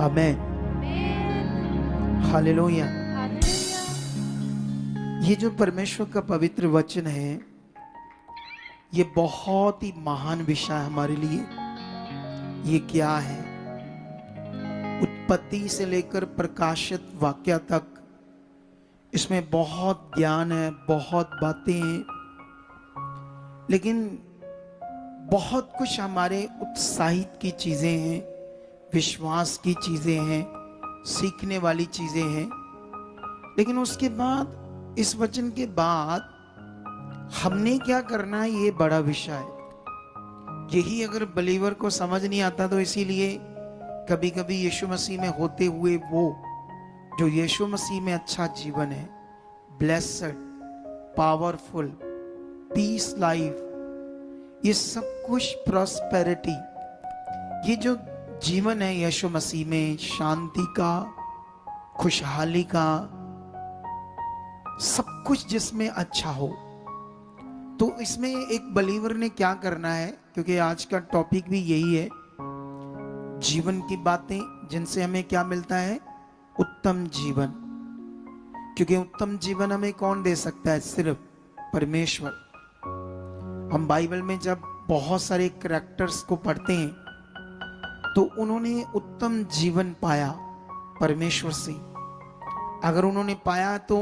आमेन। Hallelujah. ये जो परमेश्वर का पवित्र वचन है, ये बहुत ही महान विषय है हमारे लिए। ये क्या है? उत्पत्ति से लेकर प्रकाशित वाक्य तक इसमें बहुत ज्ञान है, बहुत बातें हैं, लेकिन बहुत कुछ हमारे उत्साहित की चीजें हैं, विश्वास की चीजें हैं, सीखने वाली चीजें हैं। लेकिन उसके बाद, इस वचन के बाद हमने क्या करना है, ये बड़ा विषय है। यही अगर बलीवर को समझ नहीं आता, तो इसीलिए कभी कभी यीशु मसीह में होते हुए वो जो यीशु मसीह में अच्छा जीवन है, ब्लेस्ड, पावरफुल, पीस लाइफ, ये सब कुछ प्रॉस्पेरिटी, ये जो जीवन है यीशु मसीह में, शांति का, खुशहाली का, सब कुछ जिसमें अच्छा हो, तो इसमें एक बलीवर ने क्या करना है? क्योंकि आज का टॉपिक भी यही है, जीवन की बातें जिनसे हमें क्या मिलता है? उत्तम जीवन। क्योंकि उत्तम जीवन हमें कौन दे सकता है? सिर्फ परमेश्वर। हम बाइबल में जब बहुत सारे कैरेक्टर्स को पढ़ते हैं, तो उन्होंने उत्तम जीवन पाया परमेश्वर से। अगर उन्होंने पाया तो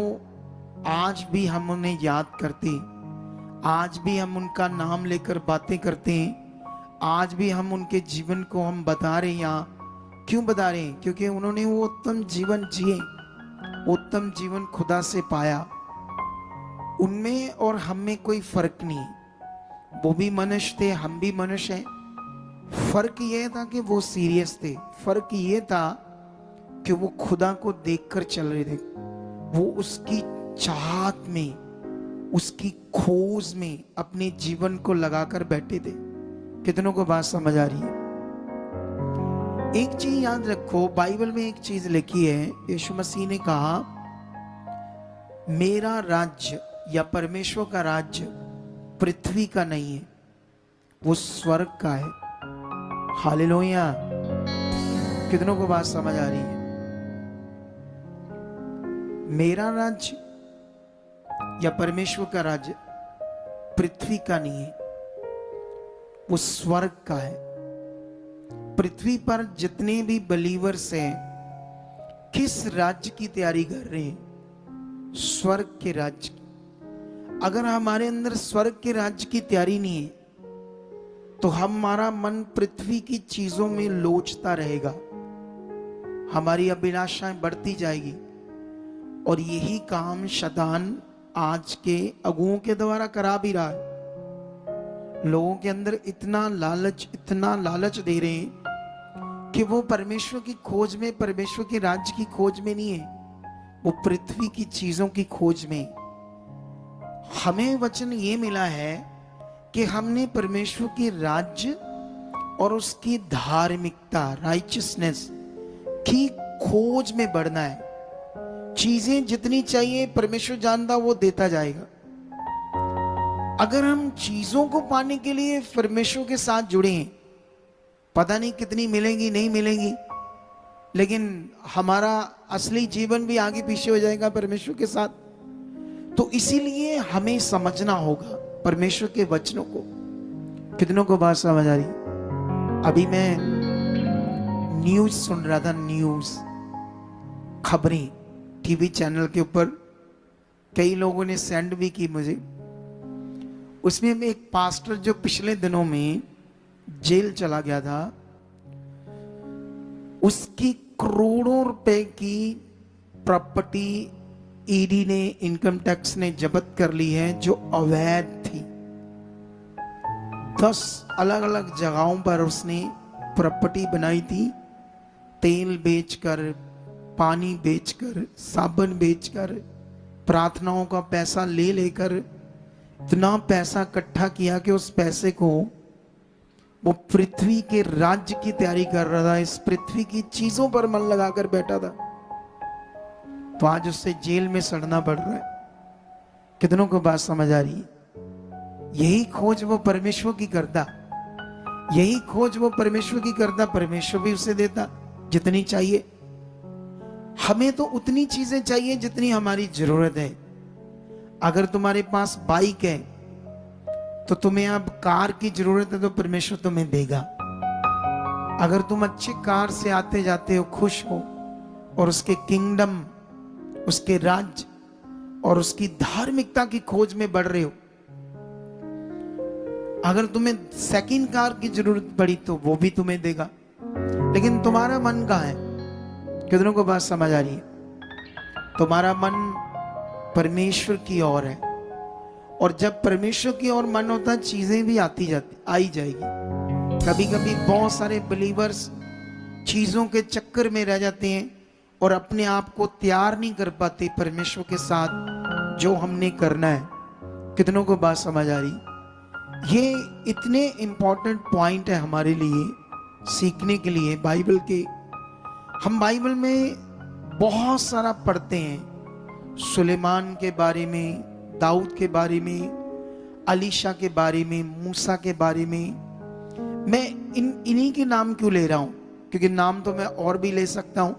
आज भी हम उन्हें याद करते, आज भी हम उनका नाम लेकर बातें करते हैं, आज भी हम उनके जीवन को हम बता रहे हैं। यहाँ क्यों बता रहे हैं? क्योंकि उन्होंने वो उत्तम जीवन जिए, उत्तम जीवन खुदा से पाया। उनमें और हम में कोई फर्क नहीं। वो भी मनुष्य थे, हम भी मनुष्य हैं। फर्क ये था कि वो सीरियस थे। फर्क ये था कि वो खुदा को देखकर चल रहे थे। वो उसकी चाहत में, उसकी खोज में अपने जीवन को लगाकर बैठे थे। कितनों को बात समझ आ रही है? एक चीज याद रखो, बाइबल में एक चीज लिखी है, यीशु मसीह ने कहा, मेरा राज्य या परमेश्वर का राज्य पृथ्वी का नहीं है, वो स्वर्ग का है। हालेलुया। कितनों को बात समझ आ रही है? मेरा राज्य या परमेश्वर का राज्य पृथ्वी का नहीं है, वो स्वर्ग का है। पृथ्वी पर जितने भी बलीवर्स हैं, किस राज्य की तैयारी कर रहे हैं? स्वर्ग के राज्य की। अगर हमारे अंदर स्वर्ग के राज्य की तैयारी नहीं है, तो हमारा मन पृथ्वी की चीजों में लोचता रहेगा, हमारी अभिलाषाएं बढ़ती जाएगी। और यही काम शैतान आज के अगुओं के द्वारा करा भी रहा है। लोगों के अंदर इतना लालच दे रहे हैं कि वो परमेश्वर की खोज में, परमेश्वर के राज्य की खोज में नहीं है, वो पृथ्वी की चीजों की खोज में। हमें वचन ये मिला है कि हमने परमेश्वर के राज्य और उसकी धार्मिकता, राइचियसनेस की खोज में बढ़ना है। चीजें जितनी चाहिए परमेश्वर जानता, वो देता जाएगा। अगर हम चीजों को पाने के लिए परमेश्वर के साथ जुड़े हैं, पता नहीं कितनी मिलेंगी, नहीं मिलेंगी, लेकिन हमारा असली जीवन भी आगे पीछे हो जाएगा परमेश्वर के साथ। तो इसीलिए हमें समझना होगा परमेश्वर के वचनों को। कितनों को बात समझ आ रही? अभी मैं न्यूज सुन रहा था, न्यूज, खबरें टीवी चैनल के ऊपर, कई लोगों ने सेंड भी की मुझे। उसमें एक पास्टर जो पिछले दिनों में जेल चला गया था, उसकी करोड़ों रुपए की प्रॉपर्टी ईडी ने, इनकम टैक्स ने जब्त कर ली है, जो अवैध थी। 10 अलग अलग जगहों पर उसने प्रॉपर्टी बनाई थी, तेल बेचकर, पानी बेचकर, साबुन बेचकर, प्रार्थनाओं का पैसा ले लेकर इतना पैसा इकट्ठा किया कि उस पैसे को वो पृथ्वी के राज्य की तैयारी कर रहा था। इस पृथ्वी की चीजों पर मन लगाकर बैठा था, तो आज उससे जेल में सड़ना पड़ रहा है। कितनों को बात समझ आ रही है? यही खोज वो परमेश्वर की करता, यही खोज वो परमेश्वर की करता, परमेश्वर भी उसे देता। जितनी चाहिए। हमें तो उतनी चीजें चाहिए जितनी हमारी जरूरत है। अगर तुम्हारे पास बाइक है तो तुम्हें अब कार की जरूरत है तो परमेश्वर तुम्हें देगा। अगर तुम अच्छी कार से आते जाते हो, खुश हो और उसके किंगडम, उसके राज्य और उसकी धार्मिकता की खोज में बढ़ रहे हो, अगर तुम्हें सेकंड कार की जरूरत पड़ी तो वो भी तुम्हें देगा। लेकिन तुम्हारा मन कहाँ है? कितनों को बात समझ आ रही है? तुम्हारा मन परमेश्वर की ओर है, और जब परमेश्वर की ओर मन होता है चीजें भी आई जाएगी। कभी कभी बहुत सारे बिलीवर्स चीजों के चक्कर में रह जाते हैं और अपने आप को तैयार नहीं कर पाते परमेश्वर के साथ जो हमने करना है। कितनों को बात समझ आ रही? ये इतने इंपॉर्टेंट पॉइंट है हमारे लिए सीखने के लिए बाइबल के। हम बाइबल में बहुत सारा पढ़ते हैं, सुलेमान के बारे में, दाऊद के बारे में, अलीशा के बारे में, मूसा के बारे में। मैं इन्हीं के नाम क्यों ले रहा हूं? क्योंकि नाम तो मैं और भी ले सकता हूं।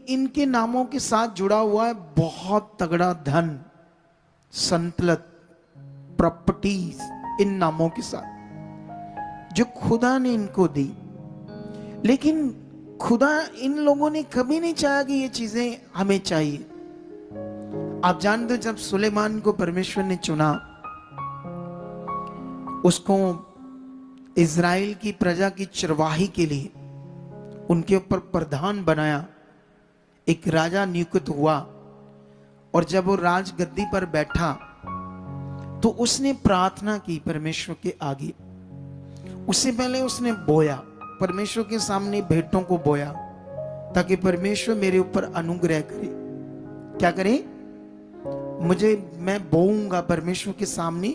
इनके नामों के साथ जुड़ा हुआ है बहुत तगड़ा धन, संतलत, प्रॉपर्टीज, इन नामों के साथ जो खुदा ने इनको दी। लेकिन खुदा इन लोगों ने कभी नहीं चाहा कि ये चीजें हमें चाहिए। आप जानते हो, जब सुलेमान को परमेश्वर ने चुना, उसको इज़राइल की प्रजा की चरवाही के लिए उनके ऊपर प्रधान बनाया, एक राजा नियुक्त हुआ। और जब वो राज गद्दी पर बैठा तो उसने प्रार्थना की परमेश्वर के आगे। उससे पहले उसने बोया, परमेश्वर के सामने भेंटों को बोया, ताकि परमेश्वर मेरे ऊपर अनुग्रह करे। क्या करे? मैं बोऊंगा परमेश्वर के सामने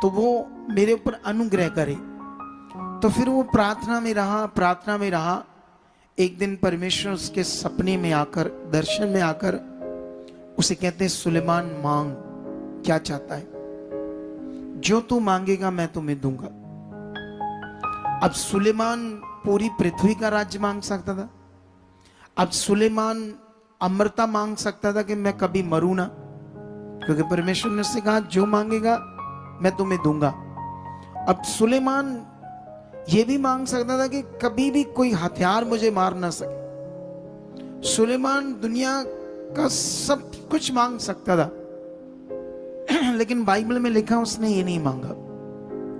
तो वो मेरे ऊपर अनुग्रह करे। तो फिर वो प्रार्थना में रहा। एक दिन परमेश्वर उसके सपने में आकर, दर्शन में आकर उसे कहते हैं, सुलेमान मांग, क्या चाहता है? जो तू मांगेगा मैं तुम्हें दूंगा। अब सुलेमान पूरी पृथ्वी का राज्य मांग सकता था। अब सुलेमान अमरता मांग सकता था कि मैं कभी मरूं ना, क्योंकि परमेश्वर ने उससे कहा जो मांगेगा मैं तुम्हें दूंगा। अब सुलेमान ये भी मांग सकता था कि कभी भी कोई हथियार मुझे मार ना सके। सुलेमान दुनिया का सब कुछ मांग सकता था, लेकिन बाइबल में लिखा उसने ये नहीं मांगा।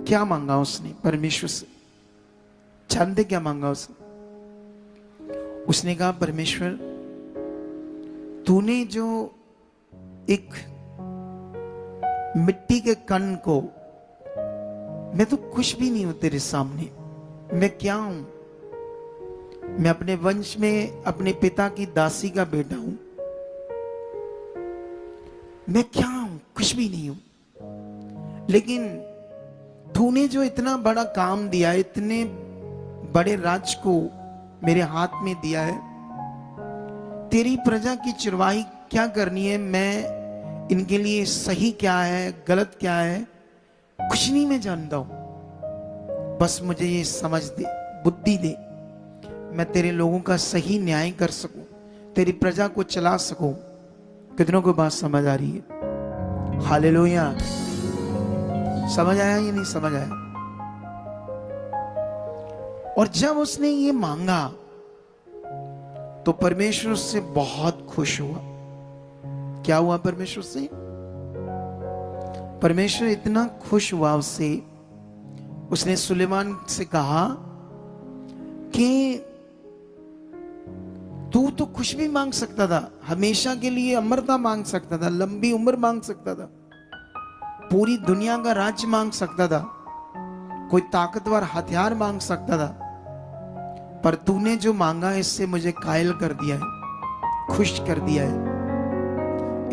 क्या मांगा उसने परमेश्वर से? जानते क्या मांगा उसने? उसने कहा, परमेश्वर तूने जो एक मिट्टी के कण को, मैं तो कुछ भी नहीं हूं तेरे सामने, मैं क्या हूं? मैं अपने वंश में अपने पिता की दासी का बेटा हूं। मैं क्या हूं? कुछ भी नहीं हूं। लेकिन तूने जो इतना बड़ा काम दिया, इतने बड़े राज्य को मेरे हाथ में दिया है, तेरी प्रजा की चरवाही क्या करनी है, मैं इनके लिए सही क्या है, गलत क्या है, कुछ नहीं मैं जानता हूं। बस मुझे ये समझ दे, बुद्धि दे, मैं तेरे लोगों का सही न्याय कर सकूं, तेरी प्रजा को चला सकूं। कितनों को बात समझ आ रही है? हालेलुया। समझ आया या नहीं समझ आया? और जब उसने ये मांगा तो परमेश्वर उससे बहुत खुश हुआ। क्या हुआ परमेश्वर से? परमेश्वर इतना खुश हुआ उससे, उसने सुलेमान से कहा कि तू तो कुछ भी मांग सकता था, हमेशा के लिए अमरता मांग सकता था, लंबी उम्र मांग सकता था, पूरी दुनिया का राज्य मांग सकता था, कोई ताकतवर हथियार मांग सकता था, पर तूने जो मांगा इससे मुझे कायल कर दिया है, खुश कर दिया है।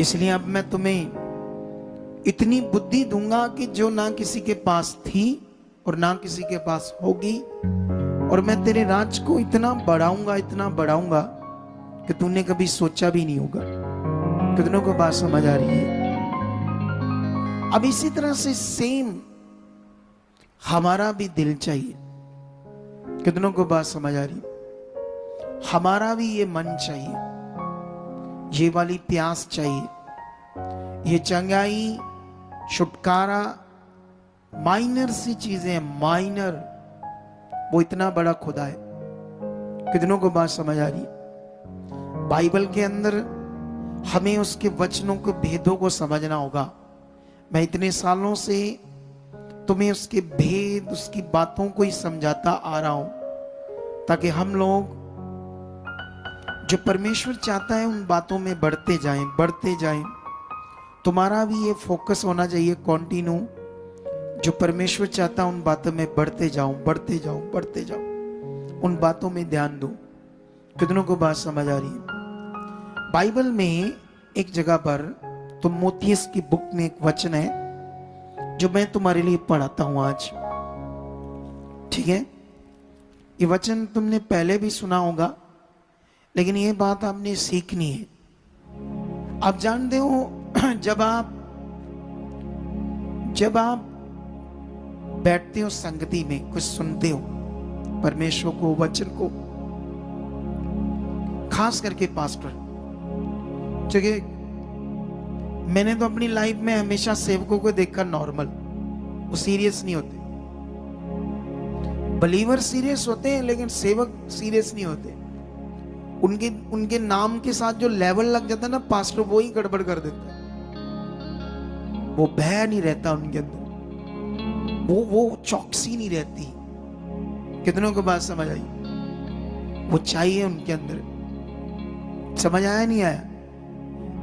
इसलिए अब मैं तुम्हें इतनी बुद्धि दूंगा कि जो ना किसी के पास थी और ना किसी के पास होगी, और मैं तेरे राज को इतना बढ़ाऊंगा कि तूने कभी सोचा भी नहीं होगा। कितनों को बात समझ आ रही है? अब इसी तरह से सेम हमारा भी दिल चाहिए। कितनों को बात समझ आ रही? हमारा भी ये मन चाहिए, ये वाली प्यास चाहिए, ये चंगाई, छुटकारा, माइनर सी चीजें, माइनर, वो इतना बड़ा खुदा है। कितनों को बात समझ आ रही है? बाइबल के अंदर हमें उसके वचनों के भेदों को समझना होगा। मैं इतने सालों से तुम्हें उसके भेद, उसकी बातों को ही समझाता आ रहा हूं, ताकि हम लोग जो परमेश्वर चाहता है उन बातों में बढ़ते जाएं, बढ़ते जाएं। तुम्हारा भी ये फोकस होना चाहिए कंटिन्यू, जो परमेश्वर चाहता है उन बातों में बढ़ते जाऊं, बढ़ते जाऊं, बढ़ते जाऊं, उन बातों में ध्यान दो। कितनों को बात समझ आ रही है? बाइबल में एक जगह पर, तो मोतियस की बुक में एक वचन है जो मैं तुम्हारे लिए पढ़ाता हूं आज, ठीक है? ये वचन तुमने पहले भी सुना होगा, लेकिन ये बात आपने सीखनी है। आप जानते हो, जब आप बैठते हो संगति में, कुछ सुनते हो परमेश्वर को, वचन को, खास करके पास्टर, क्योंकि मैंने तो अपनी लाइफ में हमेशा सेवकों को देखा नॉर्मल, वो सीरियस नहीं होते। बलीवर सीरियस होते हैं, लेकिन सेवक सीरियस नहीं होते। उनके नाम के साथ जो लेवल लग जाता है ना, पास्टर वो ही गड़बड़ कर देता है। वो भय नहीं रहता उनके अंदर, वो चौकसी नहीं रहती। कितनों को बात समझ आई? वो चाहिए उनके अंदर। समझ आया नहीं आया?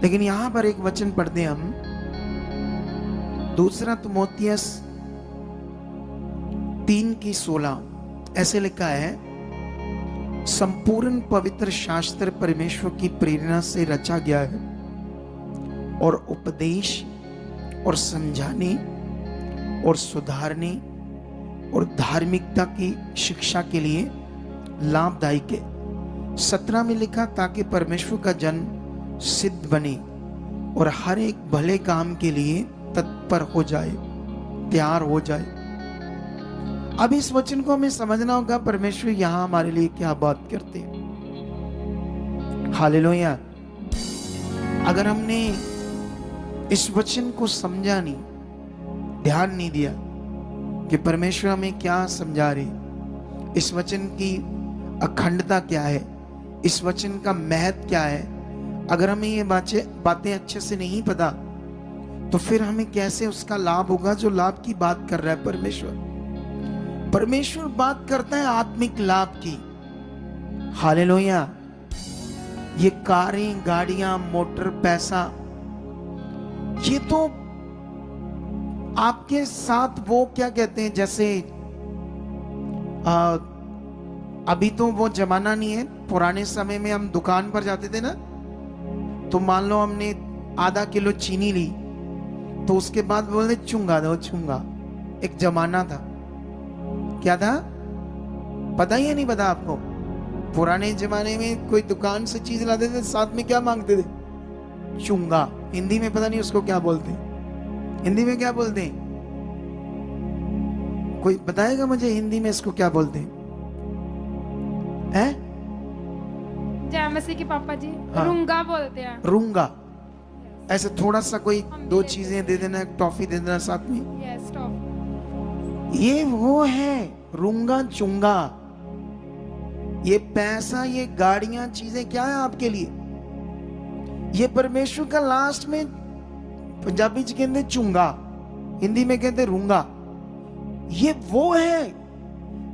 लेकिन यहां पर एक वचन पढ़ते हैं हम, दूसरा तिमोथियस 3:16, ऐसे लिखा है, संपूर्ण पवित्र शास्त्र परमेश्वर की प्रेरणा से रचा गया है और उपदेश और समझाने और सुधारने और धार्मिकता की शिक्षा के लिए लाभदायक है। 17 में लिखा, ताकि परमेश्वर का जन सिद्ध बने और हर एक भले काम के लिए तत्पर हो जाए, तैयार हो जाए। अब इस वचन को हमें समझना होगा, परमेश्वर यहां हमारे लिए क्या बात करते हैं। हालेलुया। अगर हमने इस वचन को समझा नहीं, ध्यान नहीं दिया कि परमेश्वर हमें क्या समझा रहे, इस वचन की अखंडता क्या है, इस वचन का महत्व क्या है, अगर हमें ये बातें अच्छे से नहीं पता, तो फिर हमें कैसे उसका लाभ होगा, जो लाभ की बात कर रहा है परमेश्वर। परमेश्वर बात करता है आत्मिक लाभ की। हालेलुया। ये कारें, गाड़ियां, मोटर, पैसा, ये तो आपके साथ वो क्या कहते हैं, जैसे अभी तो वो जमाना नहीं है, पुराने समय में हम दुकान पर जाते थे ना, तो मान लो हमने आधा किलो चीनी ली, तो उसके बाद बोलते चुंगा दो, चुंगा। एक जमाना था, क्या था पता ही है, नहीं पता आपको? पुराने जमाने में कोई दुकान से चीज लाते थे, साथ में क्या मांगते थे? चुंगा। हिंदी में पता नहीं उसको क्या बोलते, हिंदी में क्या बोलते हैं? कोई बताएगा मुझे हिंदी में इसको क्या बोलते हैं? जय मसीह के पापा जी। हाँ। रूंगा बोलते हैं। रूंगा। ऐसे थोड़ा सा कोई दो चीजें दे देना, टॉफी दे देना साथ में। Yes, toffee. ये वो है रूंगा, चुंगा। ये पैसा, ये गाड़ियां, चीजें क्या है आपके लिए? ये परमेश्वर का लास्ट में, पंजाबी च कहते चुंगा, हिंदी में कहते रूंगा। ये वो है।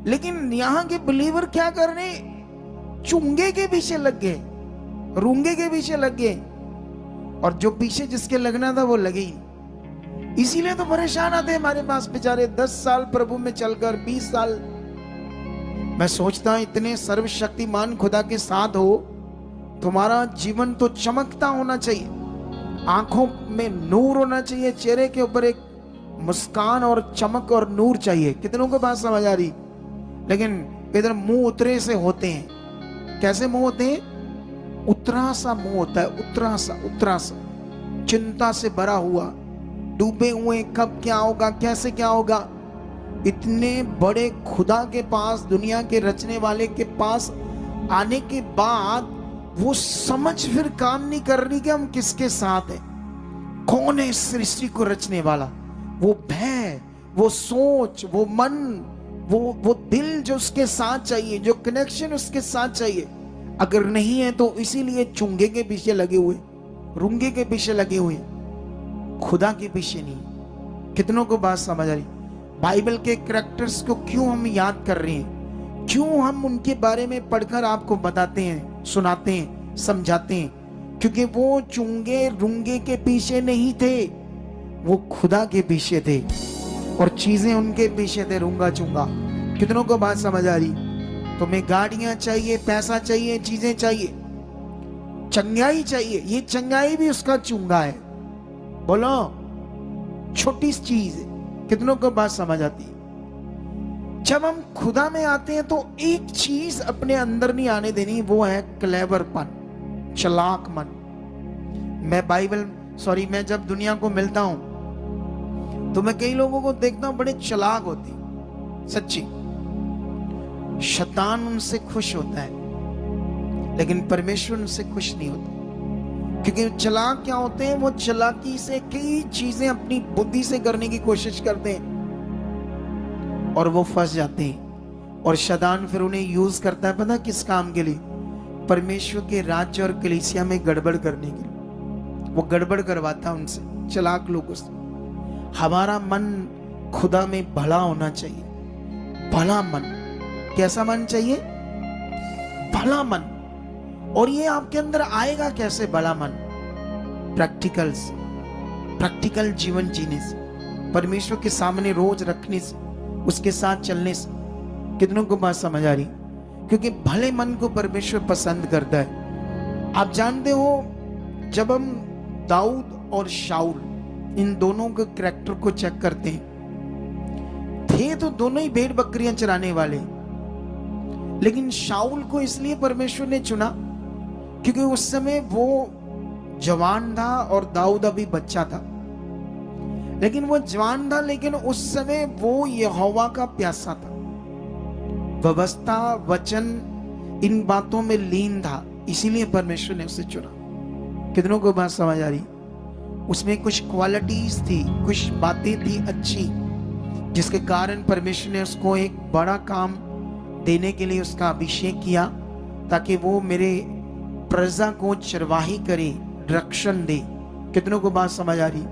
लेकिन यहां के बिलीवर क्या कर रहे? चुंगे के पीछे लग गए, रूंगे के पीछे लग गए, और जो पीछे जिसके लगना था वो लगे ही। इसीलिए तो परेशान आते हमारे पास बेचारे, 10 साल प्रभु में चलकर, 20 साल। मैं सोचता हूं इतने सर्वशक्तिमान खुदा के साथ हो, तुम्हारा जीवन तो चमकता होना चाहिए, आंखों में नूर होना चाहिए, चेहरे के ऊपर एक मुस्कान और चमक और नूर चाहिए। कितनों को बात समझ आ रही? लेकिन इधर मुंह उतरे से होते हैं। कैसे मुंह होते हैं? उतरा सा मुंह होता है, उतरा सा, चिंता से भरा हुआ, डूबे हुए, कब क्या होगा, कैसे क्या होगा। इतने बड़े खुदा के पास, दुनिया के रचने वाले के पास आने के बाद वो समझ फिर काम नहीं कर रही कि हम किसके साथ हैं, कौन है इस सृष्टि को रचने वाला। वो भय, वो सोच, वो मन, वो दिल जो उसके साथ चाहिए, जो कनेक्शन उसके साथ चाहिए, अगर नहीं है तो इसीलिए चुंगे के पीछे लगे हुए, रुंगे के पीछे लगे हुए, खुदा के पीछे नहीं। कितनों को बात समझ आ रही? बाइबल के कैरेक्टर्स को क्यों हम याद कर रहे हैं, क्यों हम उनके बारे में पढ़कर आपको बताते हैं, सुनाते हैं, समझाते हैं? क्योंकि वो चुंगे रुंगे के पीछे नहीं थे, वो खुदा के पीछे थे और चीजें उनके पीछे थे, रूंगा चुंगा। कितनों को बात समझ आ रही? तुम्हें गाड़ियां चाहिए, पैसा चाहिए, चीजें चाहिए, चंगाई चाहिए, ये चंगाई भी उसका चुंगा है। बोलो, छोटी चीज है। कितनों को बात समझ आती? जब हम खुदा में आते हैं तो एक चीज अपने अंदर नहीं आने देनी, वो है क्लेवरपन, चालाक मन। मैं जब दुनिया को मिलता हूं तो मैं कई लोगों को देखता हूं बड़े चालाक होती, सच्ची। शैतान उनसे खुश होता है लेकिन परमेश्वर उनसे खुश नहीं होता। क्योंकि चालाक क्या होते हैं? वो चालाकी से कई चीजें अपनी बुद्धि से करने की कोशिश करते हैं और वो फंस जाते हैं, और शैतान फिर उन्हें यूज करता है, पता किस काम के लिए? परमेश्वर के राज्य और कलीसिया में गड़बड़ करने के लिए। वो गड़बड़ करवाता है उनसे, चालाक लोगों से। हमारा मन खुदा में भला होना चाहिए, भला मन। कैसा मन चाहिए? भला मन। और ये आपके अंदर आएगा कैसे भला मन? प्रैक्टिकल जीवन जीने से, परमेश्वर के सामने रोज रखने से, उसके साथ चलने से। कितनों को बात समझ आ रही? क्योंकि भले मन को परमेश्वर पसंद करता है। आप जानते हो, जब हम दाऊद और शाऊल इन दोनों के कैरेक्टर को चेक करते हैं, थे तो दोनों ही भेड़ बकरियां चराने वाले, लेकिन शाऊल को इसलिए परमेश्वर ने चुना क्योंकि उस समय वो जवान था और दाऊद अभी बच्चा था। लेकिन वो जवान था, लेकिन उस समय वो यहोवा का प्यासा था, व्यवस्था, वचन, इन बातों में लीन था, इसीलिए परमेश्वर ने उसे चुना। कितनों को बात समझ आ रही? उसमें कुछ क्वालिटीज थी, कुछ बातें थी अच्छी, जिसके कारण परमेश्वर ने उसको एक बड़ा काम देने के लिए उसका अभिषेक किया, ताकि वो मेरे प्रजा को चरवाही करे, रक्षण दे। कितनों को बात समझ आ रही?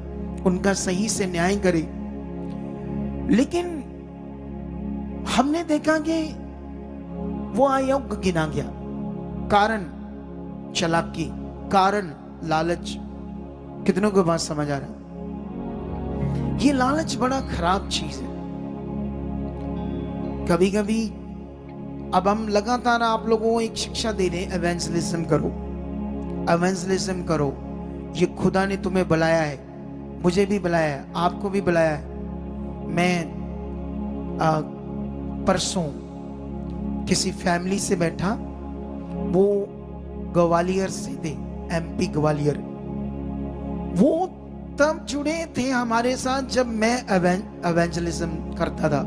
उनका सही से न्याय करे। लेकिन हमने देखा कि वो अयोग्य गिना गया। कारण चालाकी, कारण लालच। कितनों को बात समझ आ रहा? ये लालच बड़ा खराब चीज है। कभी कभी अब हम लगातार आप लोगों को एक शिक्षा दे रहे हैं, एवेंजलिज्म करो, एवेंजलिज्म करो। ये खुदा ने तुम्हें बुलाया है, मुझे भी बुलाया है, आपको भी बुलाया है। मैं परसों किसी फैमिली से बैठा, वो ग्वालियर से थे, एमपी ग्वालियर। वो तब जुड़े थे हमारे साथ जब मैं एवेंजलिज्म करता था,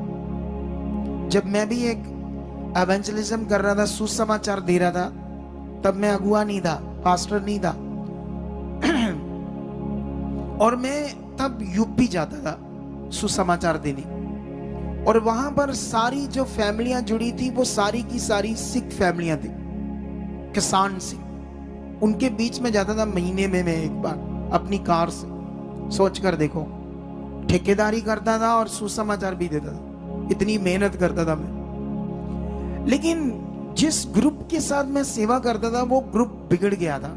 जब मैं भी एक एवेंजलिज्म कर रहा था, सुसमाचार दे रहा था। तब मैं अगुआ नहीं था, पास्टर नहीं था। और मैं तब यूपी जाता था सुसमाचार देने, और वहां पर सारी जो फैमिलियां जुड़ी थी वो सारी की सारी सिख फैमिलियां थी, किसान सिख। उनके बीच में जाता था महीने में मैं एक बार अपनी कार से। सोच कर देखो, ठेकेदारी करता था और सुसमाचार भी देता था, इतनी मेहनत करता था मैं। लेकिन जिस ग्रुप के साथ मैं सेवा करता था वो ग्रुप बिगड़ गया था,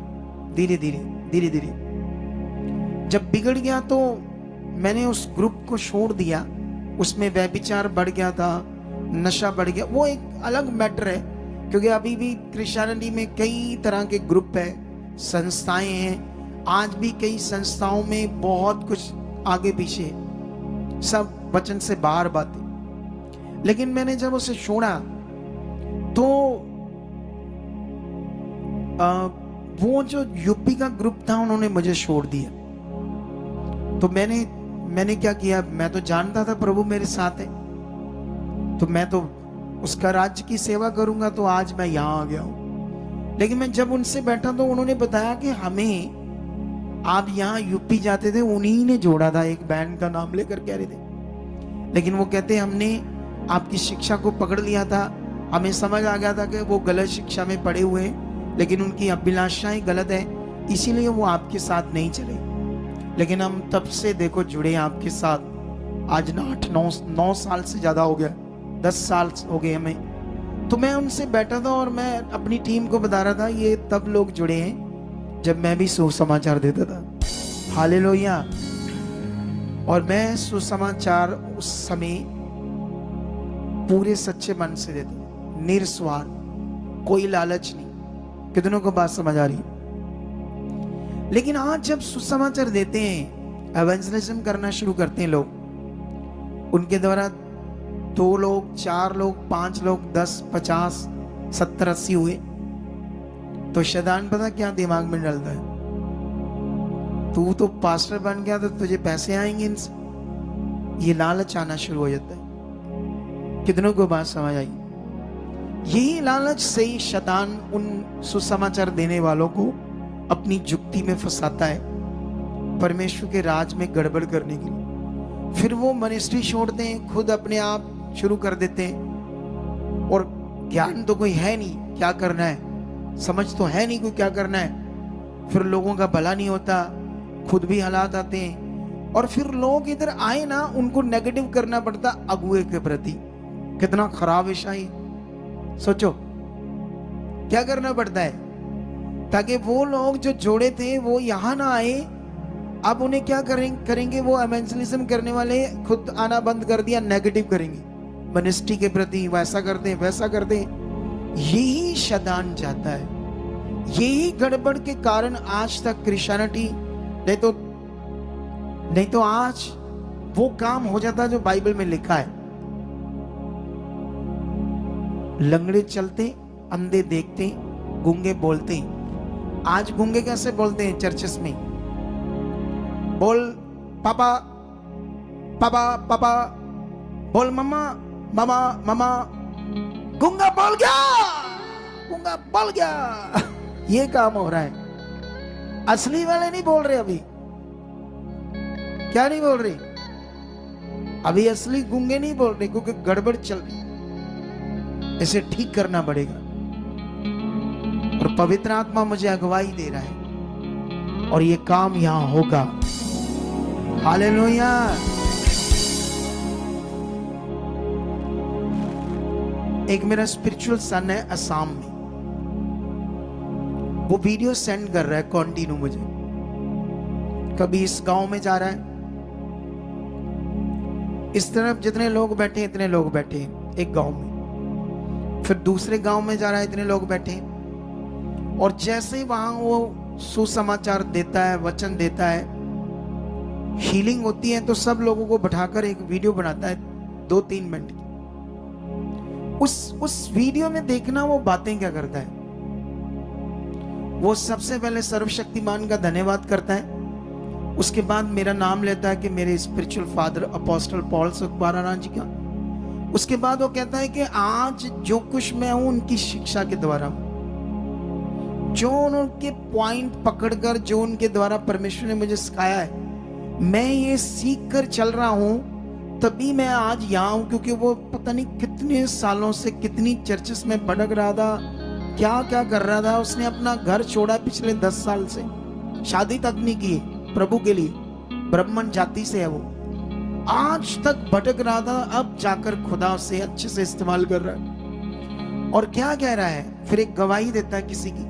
धीरे धीरे। जब बिगड़ गया तो मैंने उस ग्रुप को छोड़ दिया। उसमें व्यभिचार बढ़ गया था, नशा बढ़ गया। वो एक अलग मैटर है, क्योंकि अभी भी क्रिश्चियनिटी में कई तरह के ग्रुप है, संस्थाएं हैं। आज भी कई संस्थाओं में बहुत कुछ आगे पीछे, सब वचन से बाहर बातें। लेकिन मैंने जब उसे छोड़ा तो वो जो यूपी का ग्रुप था उन्होंने मुझे छोड़ दिया। तो मैंने क्या किया, मैं तो जानता था प्रभु मेरे साथ है, तो मैं तो उसका राज्य की सेवा करूंगा, तो आज मैं यहां आ गया हूं। लेकिन मैं जब उनसे बैठा तो उन्होंने बताया कि हमें, आप यहाँ यूपी जाते थे, उन्हीं ने जोड़ा था, एक बैंड का नाम लेकर कह रहे थे। लेकिन वो कहते हमने आपकी शिक्षा को पकड़ लिया था, हमें समझ आ गया था कि वो गलत शिक्षा में पड़े हुए हैं, लेकिन उनकी अभिलाषाएं गलत है, इसीलिए वो आपके साथ नहीं चले। लेकिन हम तब से देखो जुड़े आपके साथ, आज ना 8-9 साल से ज्यादा हो गया, 10 साल हो गए हमें। तो मैं उनसे बैठा था और मैं अपनी टीम को बता रहा था, ये तब लोग जुड़े हैं जब मैं भी सुसमाचार देता था। हालेलुया। और मैं सुसमाचार उस समय पूरे सच्चे मन से देता, निस्वार्थ, कोई लालच नहीं। कितनों को बात समझ आ रही है? लेकिन आज जब सुसमाचार देते हैं, एवेंजलिज्म करना शुरू करते हैं लोग, उनके द्वारा 2 लोग, 4 लोग, 5 लोग, 10, 50, 70, 80 हुए, तो शैतान पता क्या दिमाग में डालता है, तू तो पास्टर बन गया तो तुझे पैसे आएंगे इनसे, ये लालच आना शुरू हो जाता है। कितनों को बात समझ आई? यही लालच से ही शैतान उन सुसमाचार देने वालों को अपनी जुक्ति में फंसाता है, परमेश्वर के राज में गड़बड़ करने के लिए। फिर वो मिनिस्ट्री छोड़ते हैं, खुद अपने आप शुरू कर देते हैं, और ज्ञान तो कोई है नहीं, क्या करना है, समझ तो है नहीं कोई क्या करना है। फिर लोगों का भला नहीं होता, खुद भी हालात आते हैं, और फिर लोग इधर आए ना, उनको नेगेटिव करना पड़ता अगुए के प्रति। कितना खराब विषय है, सोचो क्या करना पड़ता है, ताकि वो लोग जो जोड़े थे वो यहां ना आए। अब उन्हें क्या करेंगे वो एवेंजलिज्म करने वाले, खुद आना बंद कर दिया, नेगेटिव करेंगे मिनिस्ट्री के प्रति, वैसा करते वैसा करते। यही शैतान जाता है, यही गड़बड़ के कारण आज तक क्रिश्चियनिटी, नहीं तो आज वो काम हो जाता जो बाइबल में लिखा है। लंगड़े चलते, अंधे देखते, गूंगे बोलते। आज गूंगे कैसे बोलते हैं चर्चेस में? बोल पापा पापा पापा, बोल मम्मा मम्मा मम्मा, गूंगा बोल गया, गूंगा बोल गया। ये काम हो रहा है। असली वाले नहीं बोल रहे अभी। क्या नहीं बोल रहे अभी? असली गूंगे नहीं बोल रहे, क्योंकि गड़बड़ चल रही, इसे ठीक करना पड़ेगा। और पवित्र आत्मा मुझे अगुवाई दे रहा है, और ये काम यहां होगा। हालेलुया। एक मेरा स्पिरिचुअल सन है असम में, वो वीडियो सेंड कर रहा है कंटिन्यू मुझे। कभी इस गांव में जा रहा है, इस तरफ जितने लोग बैठे इतने लोग बैठे एक गांव में, फिर दूसरे गांव में जा रहा है, इतने लोग बैठे। और जैसे ही वहां वो सुसमाचार देता है, वचन देता है, हीलिंग होती है, तो सब लोगों को बैठाकर एक वीडियो बनाता है 2-3 मिनट की। उस वीडियो में देखना वो बातें क्या करता है। वो सबसे पहले सर्वशक्तिमान का धन्यवाद करता है, उसके बाद मेरा नाम लेता है कि मेरे स्पिरिचुअल फादर अपोस्टल पॉल सुखबाराना जी का। उसके बाद वो कहता है कि आज जो कुछ मैं हूं उनकी शिक्षा के द्वारा हूं, जो उनके पॉइंट पकड़कर, जो उनके द्वारा परमेश्वर ने मुझे सिखाया है, मैं ये सीख कर चल रहा हूं, तभी मैं आज यहाँ हूं। क्योंकि वो पता नहीं कितने सालों से कितनी चर्चेस में भटक रहा था, क्या क्या कर रहा था। उसने अपना घर छोड़ा पिछले 10 साल से, शादी तक नहीं की प्रभु के लिए, ब्राह्मण जाति से है वो, आज तक भटक रहा था, अब जाकर खुदा से अच्छे से इस्तेमाल कर रहा है। और क्या कह रहा है, फिर एक गवाही देता है किसी की।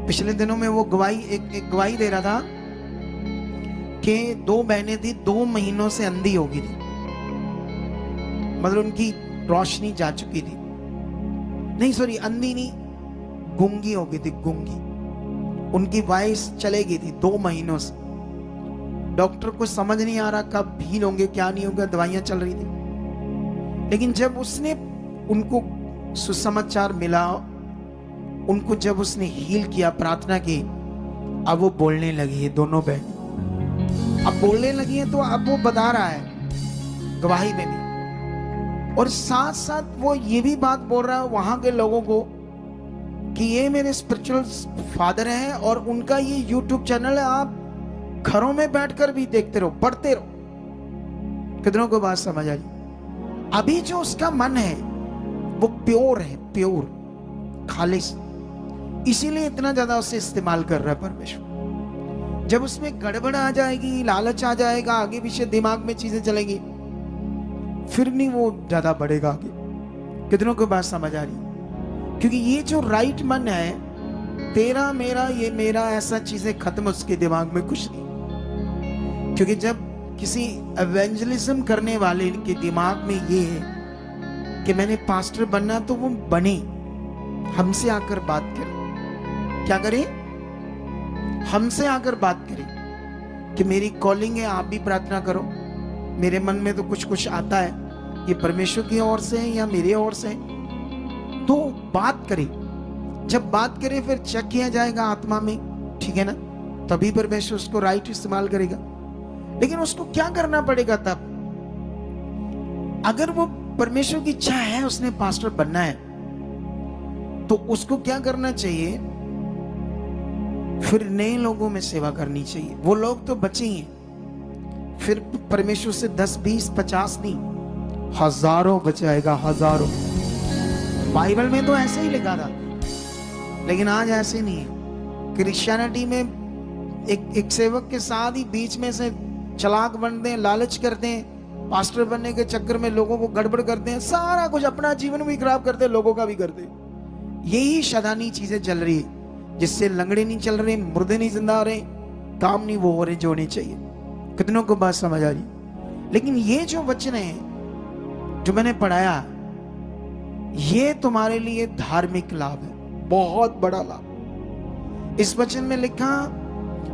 पिछले दिनों में वो गवाही एक गवाही दे रहा था कि 2 बहनें थी, 2 महीनों से अंधी हो गई थी, मतलब उनकी रोशनी जा चुकी थी। नहीं सॉरी, अंधी नहीं, गूंगी हो गई थी, गूंगी। उनकी वॉइस चले गई थी 2 महीनों से। डॉक्टर को समझ नहीं आ रहा कब हील होंगे, क्या नहीं होगा, दवाइयां चल रही थी। लेकिन जब उसने उनको सुसमाचार मिला, उनको जब उसने हील किया, प्रार्थना की, अब वो बोलने लगी है, दोनों बहन अब बोलने लगी है। तो अब वो बता रहा है गवाही में भी और साथ साथ वो ये भी बात बोल रहा है वहां के लोगों को कि ये मेरे स्पिरिचुअल फादर हैं और उनका ये यूट्यूब चैनल है, आप घरों में बैठकर भी देखते रहो, पढ़ते रहो। कितनों को बात समझ आ रही? अभी जो उसका मन है वो प्योर है, प्योर, खालिस, इसीलिए इतना ज्यादा उसे इस्तेमाल कर रहा है परमेश्वर। जब उसमें गड़बड़ आ जाएगी, लालच आ जाएगा, आगे पीछे दिमाग में चीजें चलेंगी, फिर नहीं वो ज्यादा बढ़ेगा आगे। कितनों को बात समझ आ रही? क्योंकि ये जो राइट मन है, तेरा मेरा ये मेरा, ऐसा चीजें खत्म उसके दिमाग में कुछ नहीं। क्योंकि जब किसी एवेंजलिज्म करने वाले के दिमाग में ये है कि मैंने पास्टर बनना, तो वो बने, हमसे आकर बात करे। क्या करे? हमसे आकर बात करे कि मेरी कॉलिंग है, आप भी प्रार्थना करो, मेरे मन में तो कुछ कुछ आता है, ये परमेश्वर की ओर से है या मेरे ओर से है, तो बात करे। जब बात करे फिर चेक किया जाएगा आत्मा में, ठीक है ना, तभी परमेश्वर उसको राइट इस्तेमाल करेगा। लेकिन उसको क्या करना पड़ेगा तब? अगर वो परमेश्वर की इच्छा है, उसने पास्टर बनना है, तो उसको क्या करना चाहिए? फिर नए लोगों में सेवा करनी चाहिए। वो लोग तो बचे ही हैं, फिर परमेश्वर से 10, 20, 50 नहीं, हजारों बचाएगा, हजारों। बाइबल में तो ऐसे ही लिखा था, लेकिन आज ऐसे नहीं है। क्रिश्चियनिटी में एक सेवक के साथ ही बीच में से चालाक बनते हैं, लालच करते हैं, पास्टर बनने के चक्कर में लोगों को गड़बड़ करते हैं, सारा कुछ, अपना जीवन भी खराब करते हैं, लोगों का भी करते हैं। यही शैतानी चीजें चल रही है, जिससे लंगड़े नहीं चल रहे, मुर्दे नहीं जिंदा हो रहे, काम नहीं वो हो रहे जो होने चाहिए। कितनों को बात समझ आ रही? लेकिन ये जो वचन है जो मैंने पढ़ाया, ये तुम्हारे लिए धार्मिक लाभ है, बहुत बड़ा लाभ। इस वचन में लिखा,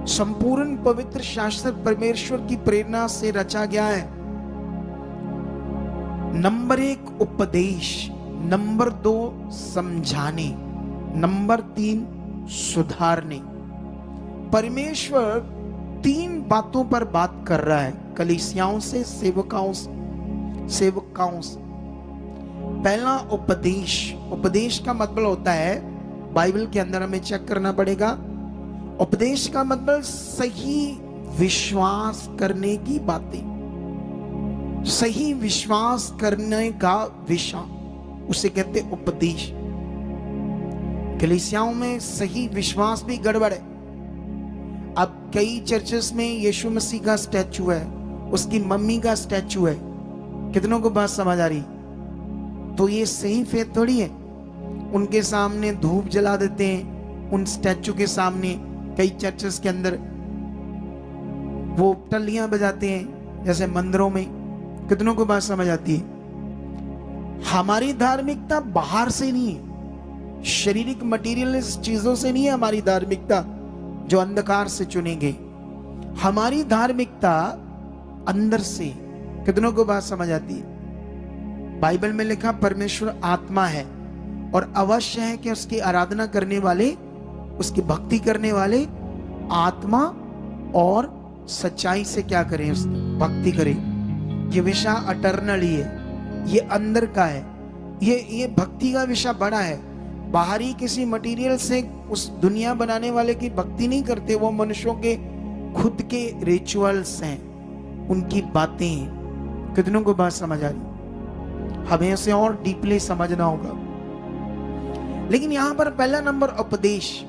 संपूर्ण पवित्र शास्त्र परमेश्वर की प्रेरणा से रचा गया है। नंबर 1 उपदेश, नंबर 2 समझाने, नंबर 3 सुधारने। परमेश्वर 3 बातों पर बात कर रहा है, कलीसियाओं से, सेवकाओं से। पहला उपदेश। उपदेश का मतलब होता है, बाइबल के अंदर हमें चेक करना पड़ेगा, उपदेश का मतलब सही विश्वास करने की बातें, सही विश्वास करने का विषय, उसे कहते उपदेश। कलीसियाओं में सही विश्वास भी गड़बड़ है। अब कई चर्चेस में यीशु मसीह का स्टैचू है, उसकी मम्मी का स्टैचू है। कितनों को बात समझ आ रही? तो ये सही फेथ थोड़ी है। उनके सामने धूप जला देते हैं, उन स्टैचू के सामने। कई चर्चेस के अंदर वो टलियां बजाते हैं जैसे मंदिरों में। कितनों को बात समझ आती है? हमारी धार्मिकता बाहर से नहीं है, शारीरिक मटीरियलिस्ट चीजों से नहीं है हमारी धार्मिकता जो अंधकार से चुनेंगे। हमारी धार्मिकता अंदर से। कितनों को बात समझ आती है? बाइबल में लिखा परमेश्वर आत्मा है और अवश्य है कि उसकी आराधना करने वाले, उसकी भक्ति करने वाले आत्मा और सच्चाई से क्या करें? उसकी भक्ति करें। ये विषय अटर्नली है, ये अंदर का है। ये भक्ति का विषय बड़ा है। बाहरी किसी मटेरियल से उस दुनिया बनाने वाले की भक्ति नहीं करते, वो मनुष्यों के खुद के रिचुअल्स हैं, उनकी बातें हैं। कितनों को बात समझ आ रही? हमें इसे और डीपली समझना होगा। लेकिन यहां पर पहला नंबर उपदेश,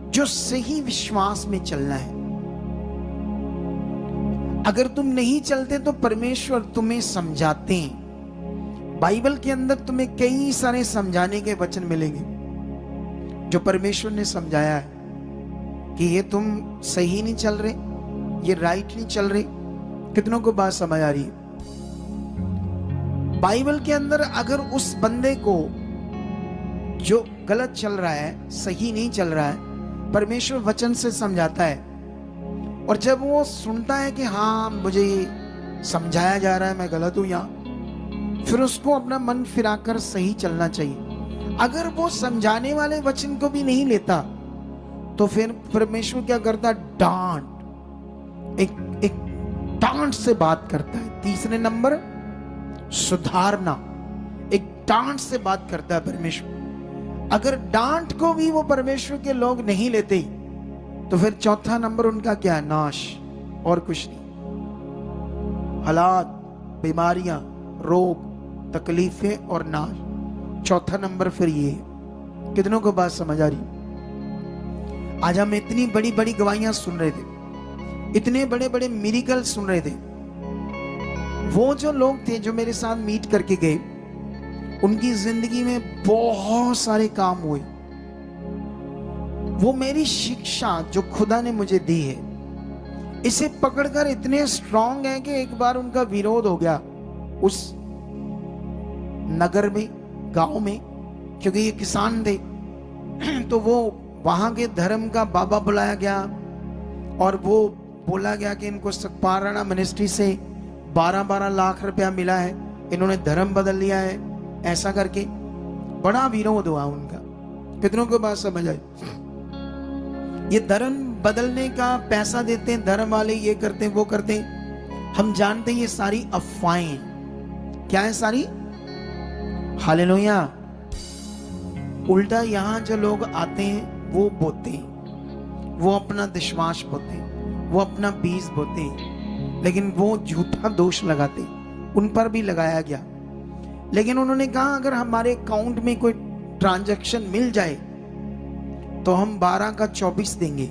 जो सही विश्वास में चलना है। अगर तुम नहीं चलते तो परमेश्वर तुम्हें समझाते हैं। बाइबल के अंदर तुम्हें कई सारे समझाने के वचन मिलेंगे जो परमेश्वर ने समझाया है कि ये तुम सही नहीं चल रहे, ये राइट नहीं चल रहे। कितनों को बात समझ आ रही है? बाइबल के अंदर अगर उस बंदे को जो गलत चल रहा है, सही नहीं चल रहा है, परमेश्वर वचन से समझाता है, और जब वो सुनता है कि हाँ मुझे ये समझाया जा रहा है, मैं गलत हूं यहाँ, फिर उसको अपना मन फिराकर सही चलना चाहिए। अगर वो समझाने वाले वचन को भी नहीं लेता तो फिर परमेश्वर क्या करता? डांट, एक डांट से बात करता है। तीसरे नंबर सुधारना, एक डांट से बात करता है परमेश्वर। अगर डांट को भी वो परमेश्वर के लोग नहीं लेते तो फिर चौथा नंबर उनका क्या है? नाश, और कुछ नहीं। हालात, बीमारियां, रोग, तकलीफें और नाश, चौथा नंबर फिर ये। कितनों को बात समझ आ रही? आज हम इतनी बड़ी बड़ी गवाहियां सुन रहे थे, इतने बड़े बड़े मिरेकल सुन रहे थे। वो जो लोग थे जो मेरे साथ मीट करके गए, उनकी जिंदगी में बहुत सारे काम हुए। वो मेरी शिक्षा जो खुदा ने मुझे दी है, इसे पकड़कर इतने स्ट्रांग है कि एक बार उनका विरोध हो गया उस नगर में, गांव में, क्योंकि ये किसान थे। तो वो वहां के धर्म का बाबा बुलाया गया और वो बोला गया कि इनको सकपाराना मिनिस्ट्री से 12-12 लाख रुपया मिला है, इन्होंने धर्म बदल लिया है, ऐसा करके बड़ा विरोध हुआ उनका। कितनों को बात समझ आई? ये धर्म बदलने का पैसा देते हैं धर्म वाले, ये करते हैं वो करते हैं। हम जानते हैं ये सारी अफवाहें। क्या है सारी? हालेलुया। उल्टा यहां जो लोग आते हैं वो बोते हैं, वो अपना विश्वास बोते हैं, वो अपना बीज बोते हैं, लेकिन वो झूठा दोष लगाते, उन पर भी लगाया गया। लेकिन उन्होंने कहा अगर हमारे अकाउंट में कोई ट्रांजैक्शन मिल जाए तो हम 12 का 24 देंगे,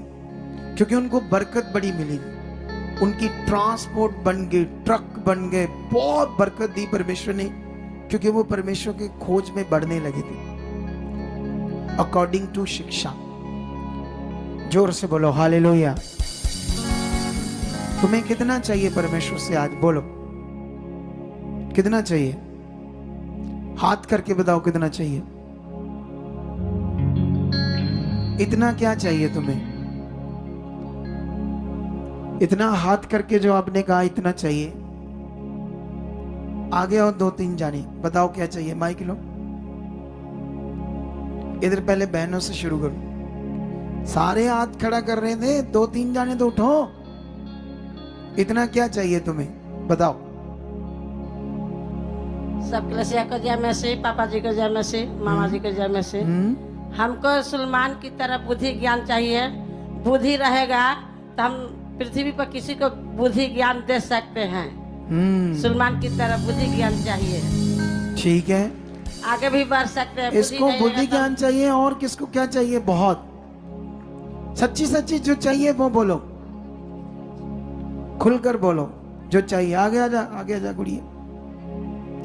क्योंकि उनको बरकत बड़ी मिली। उनकी ट्रांसपोर्ट बन गई, ट्रक बन गए, बहुत बरकत दी परमेश्वर ने, क्योंकि वो परमेश्वर के खोज में बढ़ने लगे थे अकॉर्डिंग टू शिक्षा। जोर से बोलो हालेलुया। तुम्हें कितना चाहिए परमेश्वर से आज? बोलो कितना चाहिए? हाथ करके बताओ कितना चाहिए? इतना क्या चाहिए तुम्हें? इतना हाथ करके जो आपने कहा इतना चाहिए, आगे और 2-3 जाने बताओ क्या चाहिए? माइक लो, इधर पहले बहनों से शुरू करो। सारे हाथ खड़ा कर रहे थे, 2-3 जाने तो उठो। इतना क्या चाहिए तुम्हें? बताओ। सब कलसिया को जय मसीह, पापा जी को जय मसीह, मामा जी को जय मसीह। हमको सुलेमान की तरह बुद्धि ज्ञान चाहिए। बुद्धि रहेगा तो हम पृथ्वी पर किसी को बुद्धि ज्ञान दे सकते हैं। सुलेमान की तरह बुद्धि ज्ञान चाहिए। ठीक है, आगे भी बढ़ सकते हैं। इसको बुद्धि ज्ञान चाहिए। और किसको क्या चाहिए? बहुत सच्ची सच्ची जो चाहिए वो बोलो, खुलकर बोलो जो चाहिए। आगे आजा, आगे आजा गुड़िया।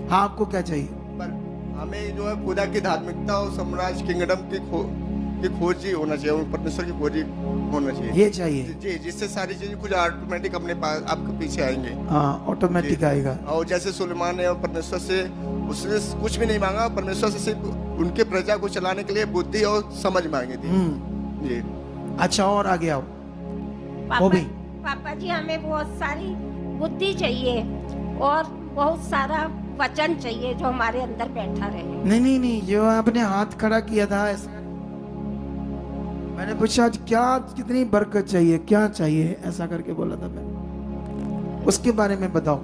हाँ, आपको क्या चाहिए? पर हमें जो है खुदा की धार्मिकता और साम्राज्य किंगडम की खोजी होना चाहिए, और परमेश्वर की खोजी होना चाहिए। ये चाहिए जी, जिससे सारी चीजें कुछ ऑटोमेटिक अपने पास आपके पीछे आएंगे। हाँ, ऑटोमेटिक आएगा। और जैसे सुलेमान ने परमेश्वर से उसने कुछ भी नहीं मांगा, परमेश्वर से सिर्फ उनके प्रजा को चलाने के लिए बुद्धि और समझ मांगी थी। जी। अच्छा, और आगे आओ। वो भी पापा जी, हमें बहुत सारी बुद्धि चाहिए और बहुत सारा वचन चाहिए जो हमारे अंदर बैठा रहे। नहीं, जो आपने हाथ खड़ा किया था ऐसा, मैंने पूछा आज क्या, कितनी बरकत चाहिए, क्या चाहिए, ऐसा करके बोला था मैंने। उसके बारे में बताओ,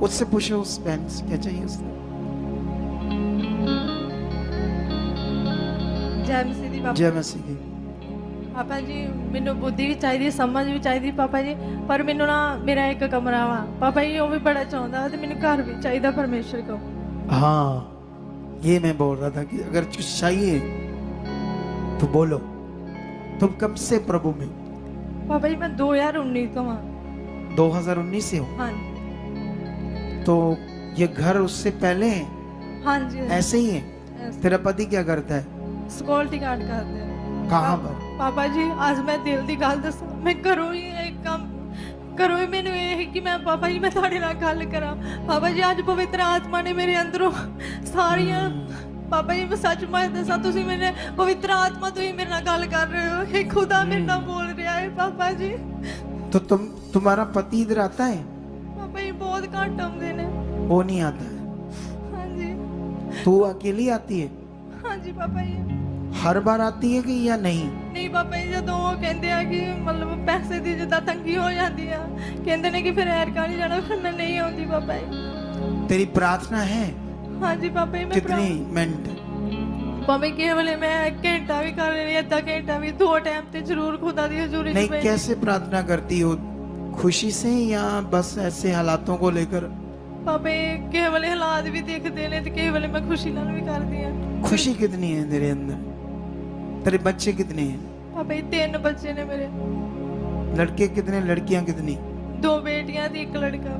उससे पूछो उस बहन से क्या चाहिए उसने। जय मसीह दी पापा। जय मसीह की। पापा जी, मैनू बुद्धि भी चाहिए, समझ भी चाहिए पापा जी, पर मैनू ना मेरा एक कमरा वा पापा जी, वो भी बड़ा चाहता है, तो मैनू घर भी चाहिए परमेश्वर को। हाँ, ये मैं बोल रहा था कि अगर कुछ चाहिए तो बोलो। तुम कब से प्रभु में? पापा जी, मैं 2019 का हूँ। 2019 से हो? हाँ तो ये घर उससे पहले है? हाँ जी, ऐसे ही है। तेरा पति क्या करता है? सिक्योरिटी गार्ड करते हैं। कहाँ पर? पापा जी, आज मैं दिल की गल दस, मैं घरों ही एक काम करो ही, मैंने ये है कि मैं पापा जी मैं थोड़े नाल गल करा। पापा जी, आज पवित्र आत्मा ने मेरे अंदरों सारियां, पापा जी मैं सच मैं दसा, तुसी मेरे पवित्र आत्मा तो ही मेरे नाल गल कर रहे हो, हे खुदा मेरे नाल बोल रहा है पापा जी। तो तुम्हारा पति इधर आता है? पापा जी बहुत घट आते ने। वो नहीं आता है? हाँ जी। तू अकेली आती है? हाँ जी पापा जी। हर बार आती है कि या नहीं? नहीं पापा जी, जो वो कहते हैं कि मतलब पैसे की जिदा तंगी हो जाती है, कहते हैं कि फिर एरका नहीं जाना, फिर मैं नहीं आती पापा जी। तेरी प्रार्थना है हाँ जी पापा जी मैं कितनी मिनट? पापा के वाले मैं घंटा भी कर रही अद्धा घंटा भी 2 टाइम ते जरूर खुदा दी हजूरी नहीं, च बैठ- कैसे प्रार्थना करती हो? खुशी से या बस ऐसे हालातों को लेकर? पापा के वाले हालात भी देखते ने ते के वाले मैं खुशी नाल भी कर दी है। खुशी कितनी है तेरे अंदर? तेरे बच्चे कितने हैं? पापा जी 3 बच्चे ने मेरे, लड़के कितने, लड़कियां कितनी? 2 बेटियां थी 1 लड़का।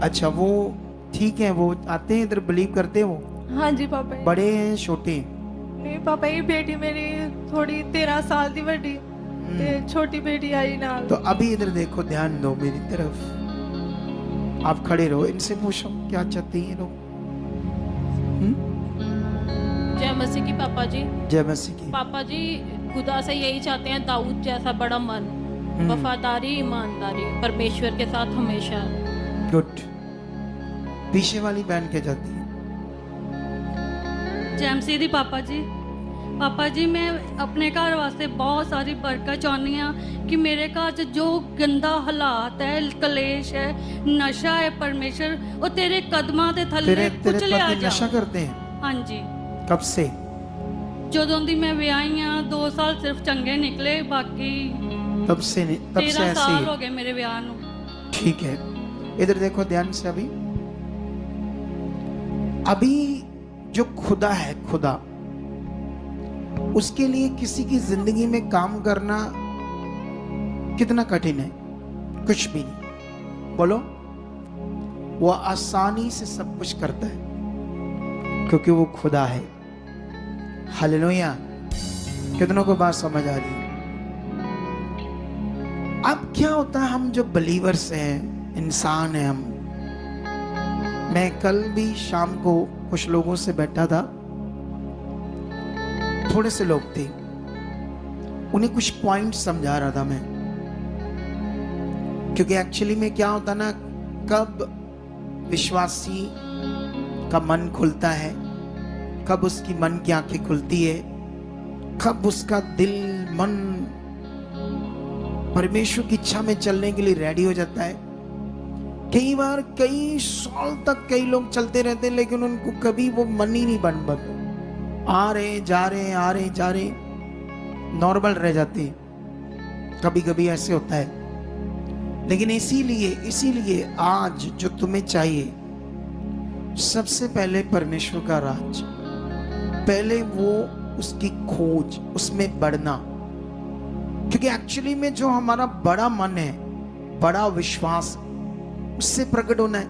अच्छा, वो ठीक है, वो आते हैं इधर, बिलीव करते हैं वो? हाँ जी पापा जी। बड़े हैं छोटे हैं? नहीं पापा जी बेटी मेरी थोड़ी 13 साल दी बड़ी ते छोटी बेटी आई नाल। तो अभी इधर देखो, ध्यान दो मेरी तरफ, आप खड़े रहो, इनसे पूछो क्या चाहती हैं लोग। जय मसीह की पापा जी। जय मसीह की। पापा जी खुदा से यही चाहते हैं, दाऊद जैसा बड़ा मन, वफादारी, ईमानदारी, परमेश्वर के साथ हमेशा। गुड। पीछे वाली बहन क्या चाहती है? जय मसीह दी पापा जी। पापा जी मैं अपने घर वास्ते बहुत सारी बरकत चाहनी हाँ कि मेरे घर च जो गंदा हालात है, कलेश है, नशा है, परमेश्वर वो तेरे कदमां दे थल्ले तेरे कुछ लिया पति नशा जा। करते हैं? हाँ जी, कब से? ਜਦੋਂ ਦੀ मैं ਵਿਆਹੀ हाँ 2 साल सिर्फ चंगे निकले, बाकी तब से नहीं, तब से 13 ऐसे साल ही? हो गए मेरे विआह नू। ठीक है, इधर देखो ध्यान से। अभी जो खुदा है, खुदा, उसके लिए किसी की जिंदगी में काम करना कितना कठिन है? कुछ भी नहीं। बोलो, वो आसानी से सब कुछ करता है क्योंकि वो खुदा है। हालेलुया। कितनों को बात समझ आ रही है? अब क्या होता है, हम जो बिलीवर्स हैं, इंसान हैं हम। मैं कल भी शाम को कुछ लोगों से बैठा था, थोड़े से लोग थे, उन्हें कुछ पॉइंट समझा रहा था मैं, क्योंकि एक्चुअली में क्या होता ना, कब विश्वासी का मन खुलता है, कब उसकी मन की आंखें खुलती है, कब उसका दिल मन परमेश्वर की इच्छा में चलने के लिए रेडी हो जाता है। कई बार कई साल तक कई लोग चलते रहते हैं, लेकिन उनको कभी वो मन ही नहीं बन पाता। आ रहे जा रहे, आ रहे जा रहे, नॉर्मल रह जाते हैं। कभी कभी ऐसे होता है। लेकिन इसीलिए आज जो तुम्हें चाहिए, सबसे पहले परमेश्वर का राज, पहले वो उसकी खोज, उसमें बढ़ना। क्योंकि एक्चुअली में जो हमारा बड़ा मन है, बड़ा विश्वास, उससे प्रकट होना है।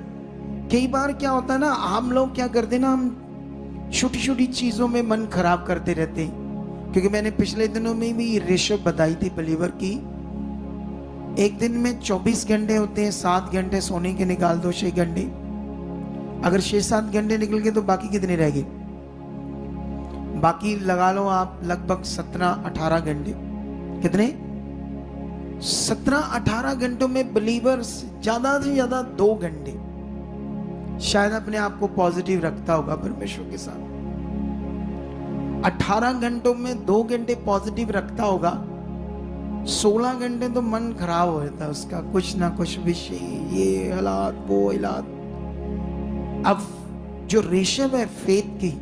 कई बार क्या होता है ना, हम लोग क्या करते हैं ना, हम छोटी छोटी चीजों में मन खराब करते रहते हैं। क्योंकि मैंने पिछले दिनों में भी रेशो बताई थी बिलीवर की, एक दिन में 24 घंटे होते हैं, 7 घंटे सोने के निकाल दो, 6 घंटे। अगर 6-7 घंटे निकल गए तो बाकी कितने रह गए? बाकी लगा लो आप लगभग 17-18 घंटे। कितने? 17-18 घंटों में बिलीवर्स ज्यादा से ज्यादा 2 घंटे शायद अपने आप को पॉजिटिव रखता होगा परमेश्वर के साथ। 18 घंटों में 2 घंटे पॉजिटिव रखता होगा, 16 घंटे तो मन खराब हो जाता है उसका, कुछ ना कुछ विषय, ये हालात, वो हालात। अब जो रेशम है फेथ की,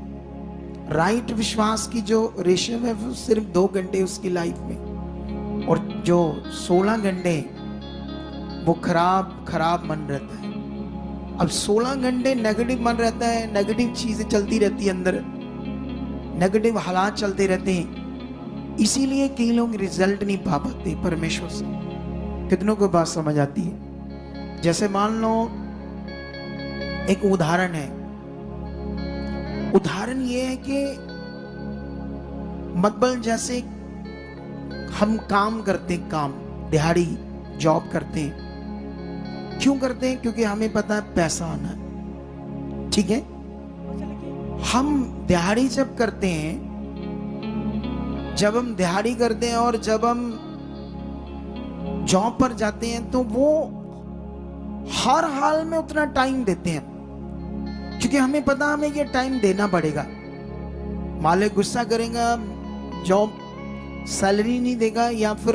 राइट विश्वास की जो रेशम है, वो सिर्फ 2 घंटे उसकी लाइफ में, और जो 16 घंटे वो खराब मन रहता है। अब 16 घंटे नेगेटिव मन रहता है, नेगेटिव चीजें चलती रहती है अंदर, नेगेटिव हालात चलते रहते हैं। इसीलिए कई लोग रिजल्ट नहीं पा पाते परमेश्वर से। कितनों को बात समझ आती है? जैसे मान लो एक उदाहरण है, उदाहरण ये है कि मकबल जैसे हम काम करते हैं, काम दिहाड़ी जॉब करते हैं। क्यों करते हैं? क्योंकि हमें पता है पैसा आना है, ठीक है। हम दिहाड़ी जब करते हैं, जब हम दिहाड़ी करते हैं और जब हम जॉब पर जाते हैं, तो वो हर हाल में उतना टाइम देते हैं, क्योंकि हमें पता हमें ये टाइम देना पड़ेगा। मालिक गुस्सा करेगा, जॉब सैलरी नहीं देगा, या फिर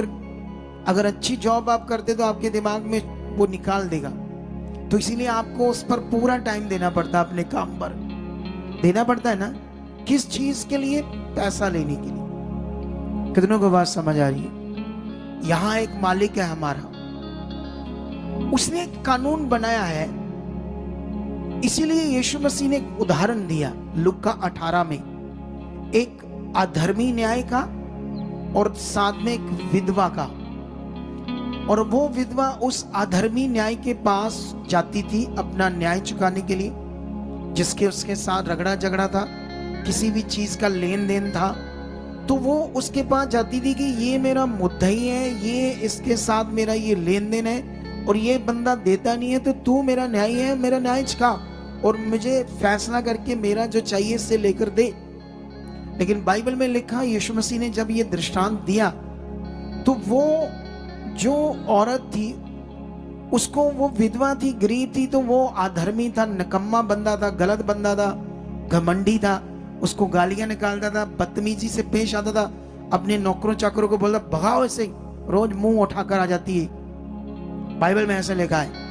अगर अच्छी जॉब आप करते तो आपके दिमाग में वो निकाल देगा। तो इसीलिए आपको उस पर पूरा टाइम देना पड़ता है, अपने काम पर देना पड़ता है ना। किस चीज के लिए? पैसा लेने के लिए। कितनों को बात समझ आ रही है? यहां एक मालिक है हमारा, उसने एक कानून बनाया है। इसीलिए यीशु मसीह ने एक उदाहरण दिया लुका 18 में, एक अधर्मी न्याय का और साथ में एक विधवा का। और वो विधवा उस अधर्मी न्याय के पास जाती थी अपना न्याय चुकाने के लिए, जिसके उसके साथ रगड़ा झगड़ा था, किसी भी चीज का लेन देन था। तो वो उसके पास जाती थी कि ये मेरा मुद्दई है, ये इसके साथ मेरा ये लेन देन है और ये बंदा देता नहीं है, तो तू मेरा न्याय है, मेरा न्याय चुका और मुझे फैसला करके मेरा जो चाहिए से लेकर दे। लेकिन बाइबल में लिखा, यीशु मसीह ने जब ये दृष्टांत दिया तो वो जो औरत थी उसको, वो विधवा थी, गरीब थी, तो वो अधर्मी था, निकम्मा बंदा था, गलत बंदा था, घमंडी था, उसको गालियां निकालता था, बदतमीजी से पेश आता था, अपने नौकरों चाकरों को बोलता भगाओ ऐसे, रोज मुंह उठाकर आ जाती है, बाइबल में ऐसा लिखा है।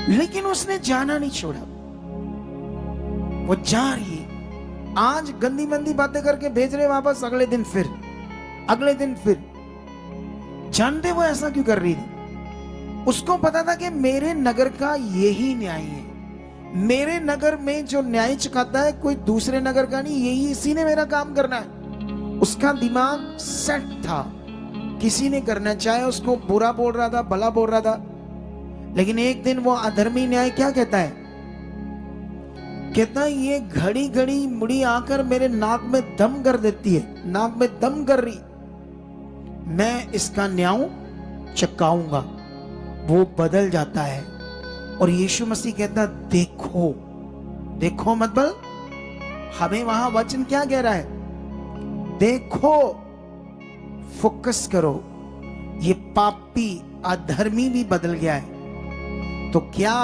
लेकिन उसने जाना नहीं छोड़ा, वो जा रही है। आज गंदी मंदी बातें करके भेज रहे वापस, अगले दिन फिर, अगले दिन फिर। जानते वो ऐसा क्यों कर रही थी? उसको पता था कि मेरे नगर का यही न्याय है, मेरे नगर में जो न्याय चुकाता है कोई दूसरे नगर का नहीं, यही इसी ने मेरा काम करना है। उसका दिमाग सेट था, किसी ने करना, चाहे उसको बुरा बोल रहा था, भला बोल रहा था। लेकिन एक दिन वो अधर्मी न्याय क्या कहता है? कहता है ये घड़ी घड़ी मुड़ी आकर मेरे नाक में दम कर देती है, नाक में दम कर रही, मैं इसका न्याय चुकाऊंगा। वो बदल जाता है और यीशु मसीह कहता देखो, देखो मत बल। हमें वहां वचन क्या कह रहा है? देखो, फोकस करो। ये पापी अधर्मी भी बदल गया है। तो क्या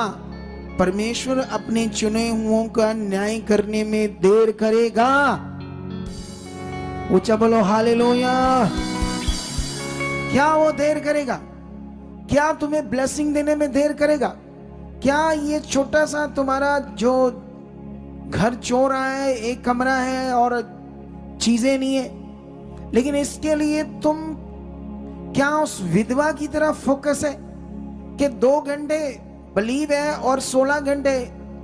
परमेश्वर अपने चुने हुओं का न्याय करने में देर करेगा? ऊंचा बोलो हालेलुया। क्या वो देर करेगा? क्या तुम्हें ब्लेसिंग देने में देर करेगा? क्या ये छोटा सा तुम्हारा जो घर चो रहा है, एक कमरा है और चीजें नहीं है, लेकिन इसके लिए तुम क्या उस विधवा की तरह फोकस है कि 2 घंटे बिलीव है और 16 घंटे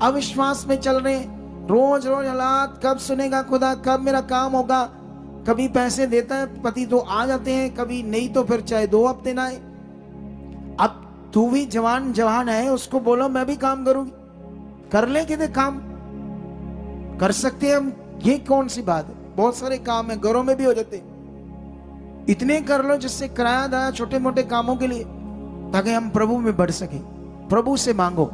अविश्वास में चल रहे हैं? रोज रोज हालात, कब सुनेगा खुदा, कब मेरा काम होगा। कभी पैसे देता है पति तो आ जाते हैं, कभी नहीं तो फिर चाहे 2 हफ्ते ना आए। अब तू भी जवान है, उसको बोलो मैं भी काम करूंगी, कर ले कितने काम कर सकते हैं हम। ये कौन सी बात है? बहुत सारे काम है, घरों में भी हो जाते, इतने कर लो जिससे किराया दाया छोटे मोटे कामों के लिए, ताकि हम प्रभु में बढ़ सके। प्रभु से मांगो,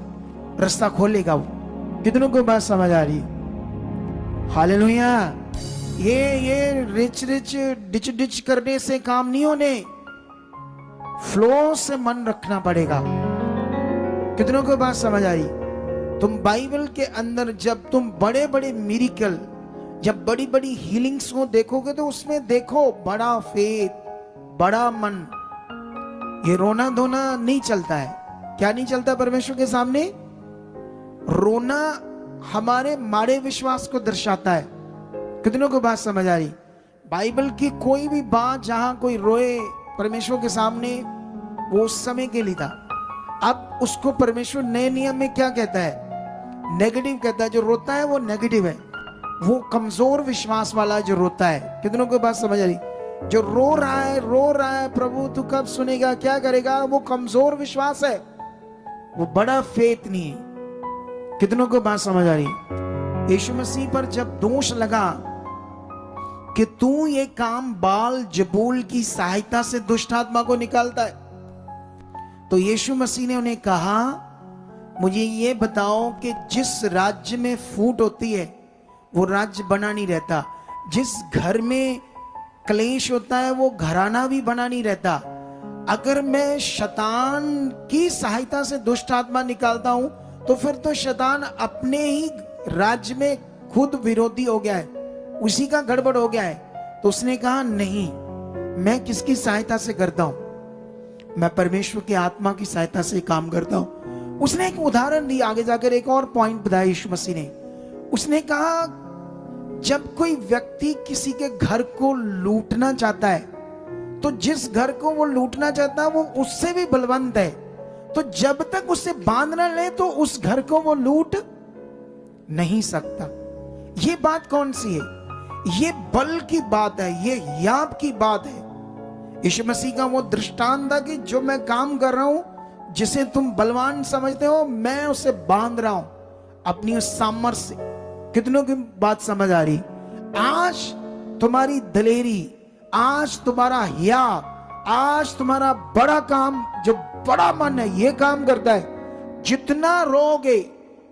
रास्ता खोलेगा वो। कितनों को बात समझ आ रही है? हालेलुया। ये रिच डिच करने से काम नहीं होने, फ्लो से मन रखना पड़ेगा। कितनों को बात समझ आई? तुम बाइबल के अंदर जब तुम बड़े बड़े मिरेकल, जब बड़ी बड़ी हीलिंग्स को देखोगे तो उसमें देखो बड़ा फेथ, बड़ा मन। ये रोना धोना नहीं चलता है। क्या नहीं चलता परमेश्वर के सामने? रोना हमारे माड़े विश्वास को दर्शाता है। कितनों को बात समझ आ रही? बाइबल की कोई भी बात जहां कोई रोए परमेश्वर के सामने, वो उस समय के लिए था। अब उसको परमेश्वर नए नियम में क्या कहता है? नेगेटिव कहता है। जो रोता है वो नेगेटिव है, वो कमजोर विश्वास वाला जो रोता है। कितनों को बात समझ आ रही? जो रो रहा है प्रभु तू कब सुनेगा, क्या करेगा, वो कमजोर विश्वास है, वो बड़ा फेथ नहीं है। कितनों को बात समझ आ रही? यीशु मसीह पर जब दोष लगा कि तू ये काम बाल जबूल की सहायता से दुष्ट आत्मा को निकालता है, तो यीशु मसीह ने उन्हें कहा मुझे ये बताओ कि जिस राज्य में फूट होती है वो राज्य बना नहीं रहता, जिस घर में क्लेश होता है वो घराना भी बना नहीं रहता। अगर मैं शैतान की सहायता से दुष्ट आत्मा निकालता हूं तो फिर तो शैतान अपने ही राज्य में खुद विरोधी हो गया है, उसी का गड़बड़ हो गया है। तो उसने कहा नहीं, मैं किसकी सहायता से करता हूं? मैं परमेश्वर की आत्मा की सहायता से काम करता हूं। उसने एक उदाहरण दी, आगे जाकर एक और पॉइंट बताया यीशु मसीह ने। उसने कहा जब कोई व्यक्ति किसी के घर को लूटना चाहता है, तो जिस घर को वो लूटना चाहता है वो उससे भी बलवंत है, तो जब तक उसे बांध ना ले तो उस घर को वो लूट नहीं सकता। ये बात कौन सी है? ये बल की बात है, ये याब की बात है। यीशु मसीह का वो दृष्टांत था कि जो मैं काम कर रहा हूं, जिसे तुम बलवान समझते हो, मैं उसे बांध रहा हूं अपनी उस सामर्थ्य से। कितनों की बात समझ आ रही? आज तुम्हारी दलेरी, आज तुम्हारा हिया, आज तुम्हारा बड़ा काम, जो बड़ा मन है ये काम करता है। जितना रोगे,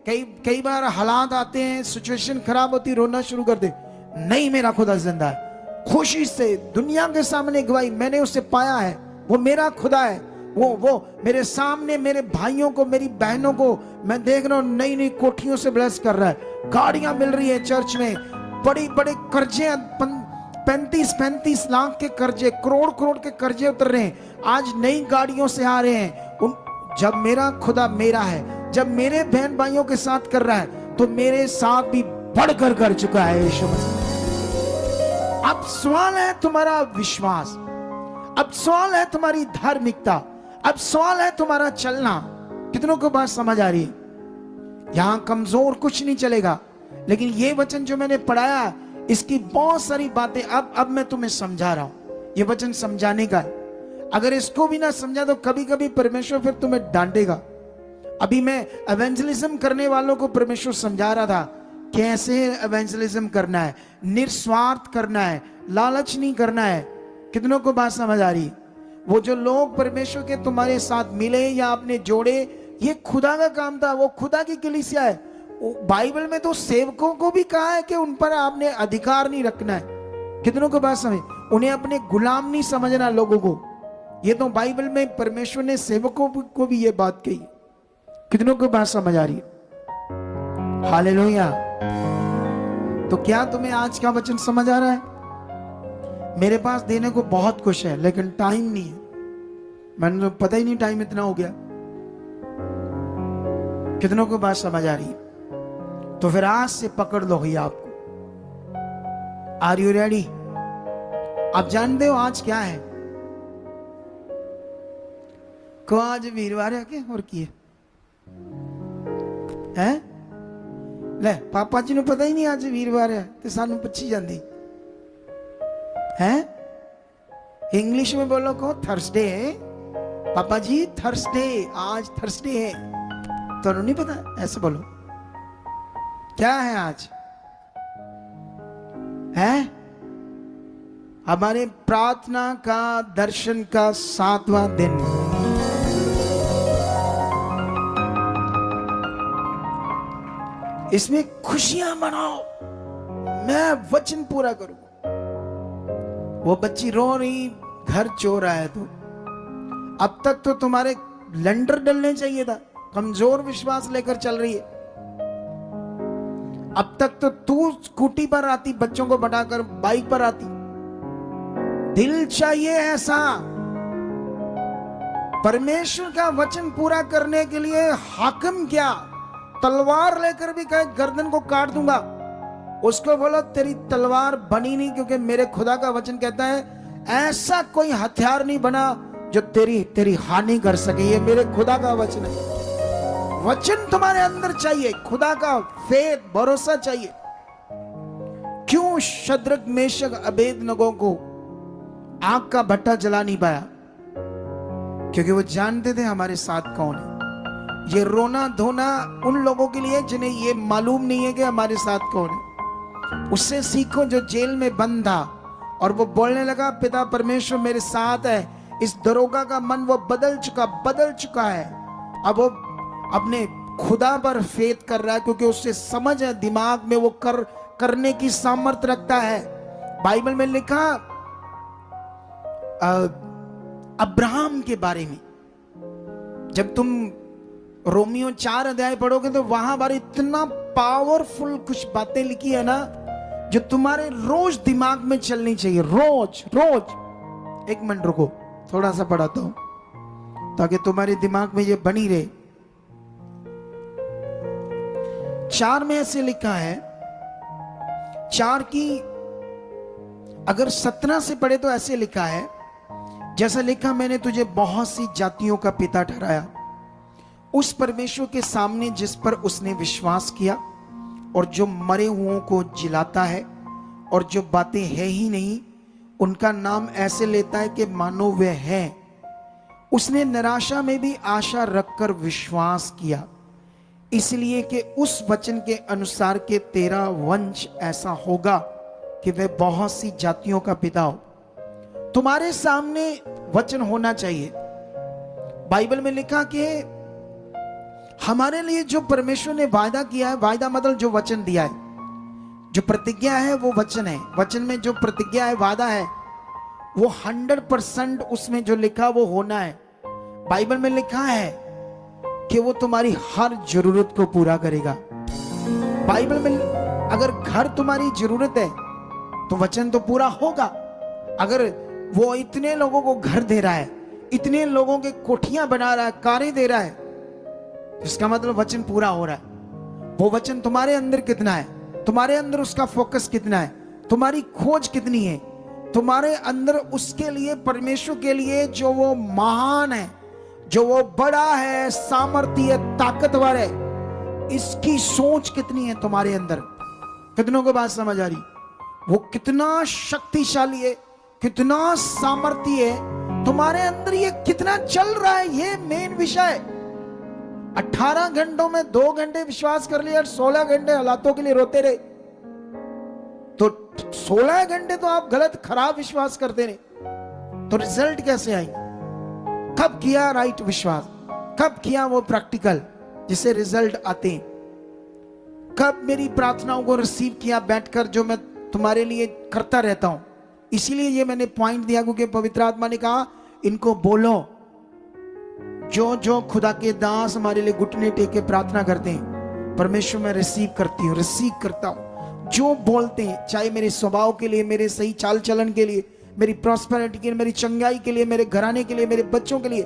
कई बार हालात आते हैं, सिचुएशन खराब होती, रोना शुरू कर दे, नहीं मेरा खुदा जिंदा है, खुशी से दुनिया के सामने गवाही, मैंने उसे पाया है, वो मेरा खुदा है, वो मेरे सामने मेरे भाइयों को, मेरी बहनों को मैं देख रहा हूं नई नई कोठियों से ब्लेस कर रहा है, गाड़ियां मिल रही है चर्च में, बड़ी बड़े कर्जे, 35 लाख के कर्जे, करोड़ के कर्जे उतर रहे हैं, आज नई गाड़ियों से आ रहे हैं। जब मेरा खुदा मेरा है, जब मेरे बहन भाइयों के साथ कर रहा है, तो मेरे साथ भी बढ़कर कर चुका है यीशु मसीह। अब सवाल है तुम्हारा विश्वास, अब सवाल है तुम्हारी धार्मिकता, अब सवाल है तुम्हारा चलना। कितनों को बात समझ आ रही है? यहां कमजोर कुछ नहीं चलेगा, लेकिन ये वचन जो मैंने पढ़ाया, इसकी बहुत सारी बातें अब मैं तुम्हें समझा रहा हूं। ये वचन समझाने का है, अगर इसको भी ना समझा तो कभी कभी परमेश्वर फिर तुम्हें डांटेगा। अभी मैं एवेंजलिज्म करने वालों को परमेश्वर समझा रहा था कैसे एवेंजलिज्म करना है, निस्वार्थ करना है, लालच नहीं करना है। कितनों को बात समझ आ रही? वो जो लोग परमेश्वर के तुम्हारे साथ मिले या आपने जोड़े, ये खुदा का काम था, वो खुदा की कलीसिया है। बाइबल में तो सेवकों को भी कहा है कि उन पर आपने अधिकार नहीं रखना है। कितनों को बात समझ? उन्हें अपने गुलाम नहीं समझना लोगों को। ये तो बाइबल में परमेश्वर ने सेवकों को भी ये बात कही। कितनों को बात समझ आ रही है? हालेलुया। तो क्या तुम्हें आज का वचन समझ आ रहा है? मेरे पास देने को बहुत कुछ है, लेकिन टाइम नहीं है। मैंने तो पता ही नहीं टाइम इतना हो गया। कितनों को बात समझ आ रही है? तो फिर आज से पकड़ लो ही आपको। Are you ready? आप जानते हो आज क्या है? को आज वीरवार है क्या? और की है? ले पापा जी ने पता ही नहीं आज वीरवार है, तो सानू पची जाती है। इंग्लिश में बोलो को थर्सडे है पापा जी, थर्सडे, आज थर्सडे है। तो नहीं पता? ऐसे बोलो। क्या है आज? है हमारे प्रार्थना का, दर्शन का 7वां दिन। इसमें खुशियां मनाओ, मैं वचन पूरा करूंगा। वो बच्ची रो रही, घर चोर आया, तो अब तक तो तुम्हारे लंडर डलने चाहिए था। कमजोर विश्वास लेकर चल रही है। अब तक तो तू स्कूटी पर आती, बच्चों को बढ़ाकर बाइक पर आती। दिल चाहिए ऐसा। परमेश्वर का वचन पूरा करने के लिए हाकिम क्या, तलवार लेकर भी कहे गर्दन को काट दूंगा, उसको बोलो तेरी तलवार बनी नहीं, क्योंकि मेरे खुदा का वचन कहता है ऐसा कोई हथियार नहीं बना जो तेरी हानि कर सके। ये मेरे खुदा का वचन है। वचन तुम्हारे अंदर चाहिए, खुदा का फेथ, भरोसा चाहिए। क्यों शद्रक, मेशक, अबेदनगो को आग का भट्टा जला नहीं पाया? क्योंकि वो जानते थे हमारे साथ कौन है। ये रोना धोना उन लोगों के लिए जिन्हें ये मालूम नहीं है कि हमारे साथ कौन है। उससे सीखो जो जेल में बंद था और वो बोलने लगा पिता परमेश्वर मेरे साथ है। इस दरोगा का मन वो बदल चुका है। अब वो अपने खुदा पर फेथ कर रहा है, क्योंकि उससे समझ है, दिमाग में वो करने की सामर्थ्य रखता है। बाइबल में लिखा अब्राहम के बारे में, जब तुम रोमियो 4 अध्याय पढ़ोगे तो वहां बारे इतना पावरफुल कुछ बातें लिखी है ना, जो तुम्हारे रोज दिमाग में चलनी चाहिए। रोज। एक मिनट रुको, थोड़ा सा पढ़ाता हूं ताकि तुम्हारे दिमाग में ये बनी रहे। 4 में ऐसे लिखा है, 4 की अगर 17 से पढ़े तो ऐसे लिखा है, जैसा लिखा, मैंने तुझे बहुत सी जातियों का पिता ठहराया, उस परमेश्वर के सामने जिस पर उसने विश्वास किया और जो मरे हुओं को जिलाता है और जो बातें है ही नहीं उनका नाम ऐसे लेता है कि मानो वे है। उसने निराशा में भी आशा रखकर विश्वास किया, इसलिए कि उस वचन के अनुसार के तेरा वंश ऐसा होगा कि वह बहुत सी जातियों का पिता हो। तुम्हारे सामने वचन होना चाहिए। बाइबल में लिखा कि हमारे लिए जो परमेश्वर ने वायदा किया है, वायदा मतलब जो वचन दिया है, जो प्रतिज्ञा है वो वचन है। वचन में जो प्रतिज्ञा है, वादा है, वो 100% उसमें जो लिखा वो होना है। बाइबल में लिखा है कि वो तुम्हारी हर जरूरत को पूरा करेगा। बाइबल में अगर घर तुम्हारी जरूरत है तो वचन तो पूरा होगा। अगर वो इतने लोगों को घर दे रहा है, इतने लोगों के कोठियां बना रहा है, कारें दे रहा है, इसका मतलब वचन पूरा हो रहा है। वो वचन तुम्हारे अंदर कितना है, तुम्हारे अंदर उसका फोकस कितना है, तुम्हारी खोज कितनी है, तुम्हारे अंदर उसके लिए, परमेश्वर के लिए जो वो महान है, जो वो बड़ा है, सामर्थ्य, ताकतवर है, इसकी सोच कितनी है तुम्हारे अंदर। कितनों को बात समझ आ रही? वो कितना शक्तिशाली है, कितना सामर्थ्य है तुम्हारे अंदर, ये कितना चल रहा है, ये मेन विषय। 18 घंटों में 2 घंटे विश्वास कर लिया और 16 घंटे हालातों के लिए रोते रहे, तो 16 घंटे तो आप गलत खराब विश्वास करते रहे, तो रिजल्ट कैसे आई? कब किया राइट विश्वास, कब किया वो प्रैक्टिकल जिससे रिजल्ट आते हैं? कब मेरी प्रार्थनाओं को रिसीव किया बैठकर, जो मैं तुम्हारे लिए करता रहता हूं? इसीलिए ये मैंने पॉइंट दिया क्योंकि पवित्र आत्मा ने कहा इनको बोलो। जो जो खुदा के दास हमारे लिए घुटने टेक के प्रार्थना करते हैं, परमेश्वर मैं रिसीव करती हूँ, रिसीव करता हूँ। जो बोलते हैं, चाहे मेरे स्वभाव के लिए, मेरे सही चाल चलन के लिए, मेरी प्रॉस्पेरिटी के लिए, मेरी चंगाई के लिए, मेरे घराने के लिए, मेरे बच्चों के लिए,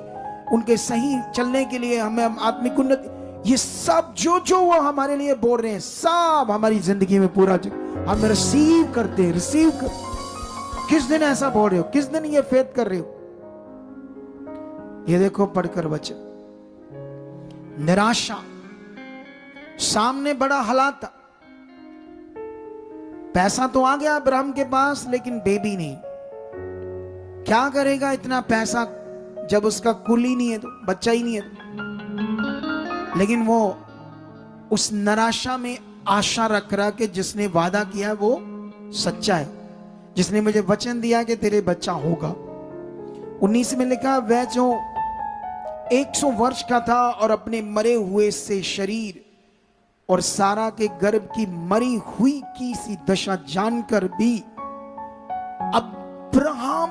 उनके सही चलने के लिए, हमें आत्मिक उन्नति, ये सब जो जो वो हमारे लिए बोल रहे हैं, सब हमारी जिंदगी में पूरा हम रिसीव करते हैं, रिसीव कर। किस दिन ऐसा बोल रहे हो, किस दिन ये फेथ कर रहे हो? ये देखो पढ़कर वचन, निराशा, सामने बड़ा हालात था, पैसा तो आ गया अब्राहम के पास लेकिन बेबी नहीं। क्या करेगा इतना पैसा जब उसका कुल ही नहीं है, तो बच्चा ही नहीं है तो। लेकिन वो उस निराशा में आशा रख रहा कि जिसने वादा किया वो सच्चा है, जिसने मुझे वचन दिया कि तेरे बच्चा होगा। 19 में लिखा, वह जो 100 वर्ष का था और अपने मरे हुए से शरीर और सारा के गर्भ की मरी हुई की सी दशा जानकर भी, अब्राहम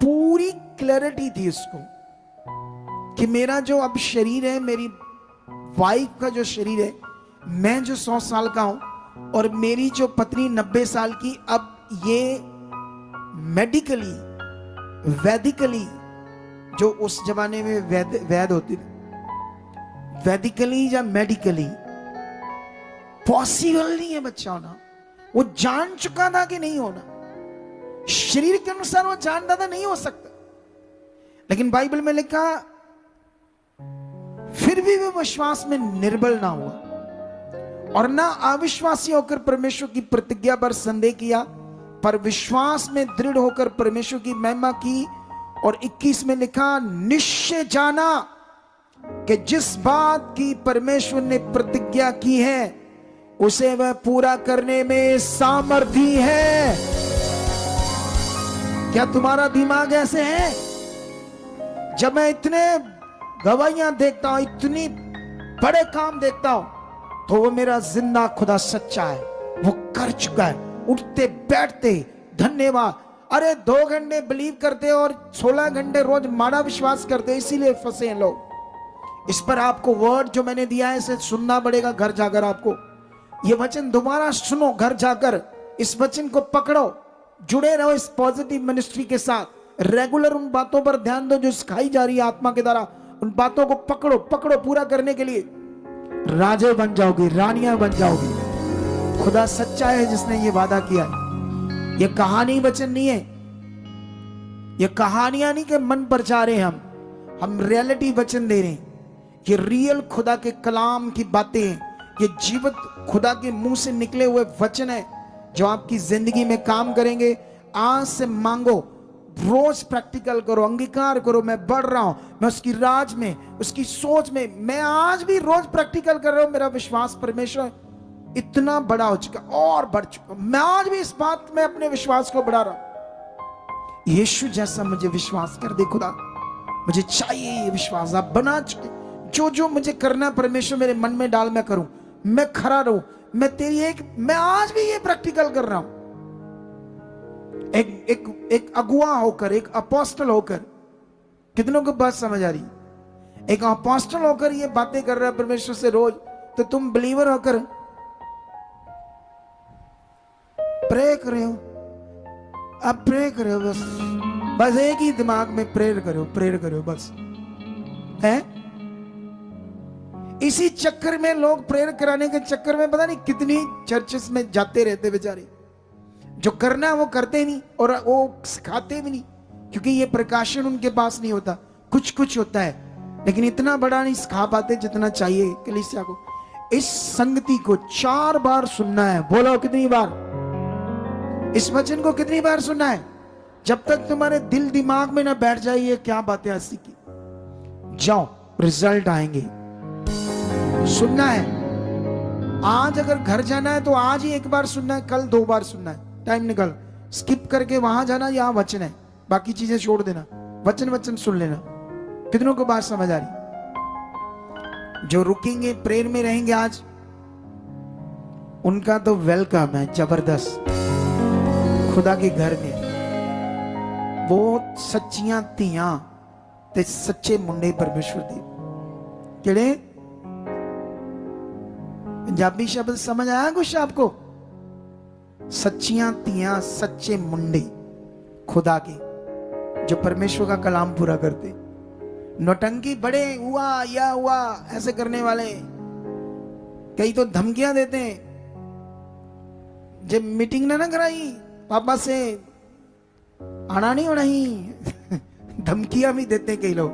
पूरी क्लैरिटी थी उसको कि मेरा जो अब शरीर है, मेरी वाइफ का जो शरीर है, मैं जो 100 साल का हूं और मेरी जो पत्नी 90 साल की, अब ये मेडिकली, वैदिकली, जो उस जमाने में वैद होती थी, वैदिकली या मेडिकली पॉसिबल नहीं है बच्चा होना। वो जान चुका था कि नहीं होना, शरीर के अनुसार वो जानता था नहीं हो सकता, लेकिन बाइबल में लिखा फिर भी वो विश्वास में निर्बल ना हुआ और ना अविश्वासी होकर परमेश्वर की प्रतिज्ञा पर संदेह किया, पर विश्वास में दृढ़ होकर परमेश्वर की महिमा की। और 21 में लिखा, निश्चय जाना कि जिस बात की परमेश्वर ने प्रतिज्ञा की है उसे वह पूरा करने में सामर्थी है। क्या तुम्हारा दिमाग ऐसे है? जब मैं इतने गवाहियां देखता हूं, इतनी बड़े काम देखता हूं, तो वो मेरा जिंदा खुदा सच्चा है, वो कर चुका है। उठते बैठते धन्यवाद, अरे 2 घंटे बिलीव करते और 16 घंटे रोज माड़ा विश्वास करते, इसीलिए फंसे हैं लोग। इस पर आपको वर्ड जो मैंने दिया है इसे सुनना पड़ेगा घर जाकर। आपको ये वचन दोबारा सुनो घर जाकर, इस वचन को पकड़ो, जुड़े रहो इस पॉजिटिव मिनिस्ट्री के साथ, रेगुलर उन बातों पर ध्यान दो जो सिखाई जा रही है आत्मा के द्वारा, उन बातों को पकड़ो, पकड़ो पूरा करने के लिए। राजे बन जाओगी, रानियां बन जाओगी। खुदा सच्चा है जिसने ये वादा किया है। ये कहानी वचन नहीं है, ये कहानियां नहीं कि मन पर जा रहे हैं हम रियलिटी वचन दे रहे हैं। ये रियल खुदा के कलाम की बातें हैं, ये जीवित खुदा के मुंह से निकले हुए वचन है जो आपकी जिंदगी में काम करेंगे। आज से मांगो, रोज प्रैक्टिकल करो, अंगीकार करो, मैं बढ़ रहा हूं, मैं उसकी राज में, उसकी सोच में। मैं आज भी रोज प्रैक्टिकल कर रहा हूं, मेरा विश्वास परमेश्वर इतना बड़ा हो चुका और बढ़ चुका। मैं आज भी इस बात में अपने विश्वास को बढ़ा रहा हूं। यीशु जैसा मुझे विश्वास कर दे खुदा, मुझे चाहिए ये विश्वास। आप बना चुके, जो जो मुझे करना परमेश्वर मेरे मन में डाल, मैं करूं, मैं खड़ा रहूं, मैं तेरी मैं आज भी ये प्रैक्टिकल कर रहा हूं। एक अगुआ होकर, एक अपोस्टल होकर। कितनों को बात समझ आ रही? एक अपोस्टल होकर ये बातें कर रहा है परमेश्वर से रोज, तो तुम बिलीवर होकर प्रे कर रहे हो। अब प्रे करो, बस एक ही दिमाग में प्रेयर करो बस है। इसी चक्कर में लोग प्रेयर कराने के चक्कर में पता नहीं कितनी चर्चेस में जाते रहते बेचारे। जो करना है वो करते नहीं और वो सिखाते भी नहीं, क्योंकि ये प्रकाशन उनके पास नहीं होता। कुछ कुछ होता है लेकिन इतना बड़ा नहीं सिखा पाते जितना चाहिए कलीसिया को। इस संगति को 4 बार सुनना है। बोलो कितनी बार? इस वचन को कितनी बार सुनना है? जब तक तुम्हारे दिल दिमाग में ना बैठ जाए ये क्या बातें हंसी की। जाओ, रिजल्ट आएंगे। सुनना है। आज अगर घर जाना है तो आज ही एक बार सुनना है, कल 2 बार सुनना है। टाइम निकल, स्किप करके वहां जाना, यहां वचन है, बाकी चीजें छोड़ देना, वचन सुन लेना। कितनों को बात समझ आ रही? जो रुकेंगे प्रेयर में रहेंगे आज, उनका तो वेलकम है जबरदस्त खुदा के घर में। वो सच्चियां ਧੀਆਂ ते सच्चे मुंडे परमेश्वर दे। किहड़े? पंजाबी शब्द समझ आया कुछ आपको? सच्चियां ਧੀਆਂ, सच्चे मुंडे खुदा के, जो परमेश्वर का कलाम पूरा करते। नौटंकी बड़े हुआ या हुआ ऐसे करने वाले, कई तो धमकियां देते हैं। जब मीटिंग ना कराई पापा से आना नहीं होना ही धमकियां भी देते हैं कई लोग।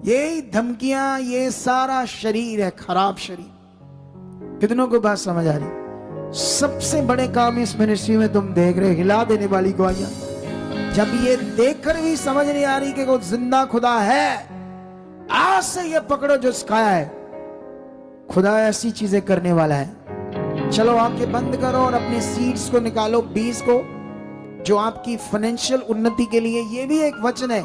ये धमकियां, ये सारा शरीर है, खराब शरीर। कितनों को बात समझ आ रही? सबसे बड़े काम इस मिनिस्ट्री में तुम देख रहे, हिला देने वाली गवाहियां। जब ये देखकर भी समझ नहीं आ रही कि वो जिंदा खुदा है, आज से ये पकड़ो जो सिखाया है। खुदा ऐसी चीजें करने वाला है। चलो आंखें बंद करो और अपने सीड्स को निकालो, बीज को, जो आपकी फाइनेंशियल उन्नति के लिए। ये भी एक वचन है,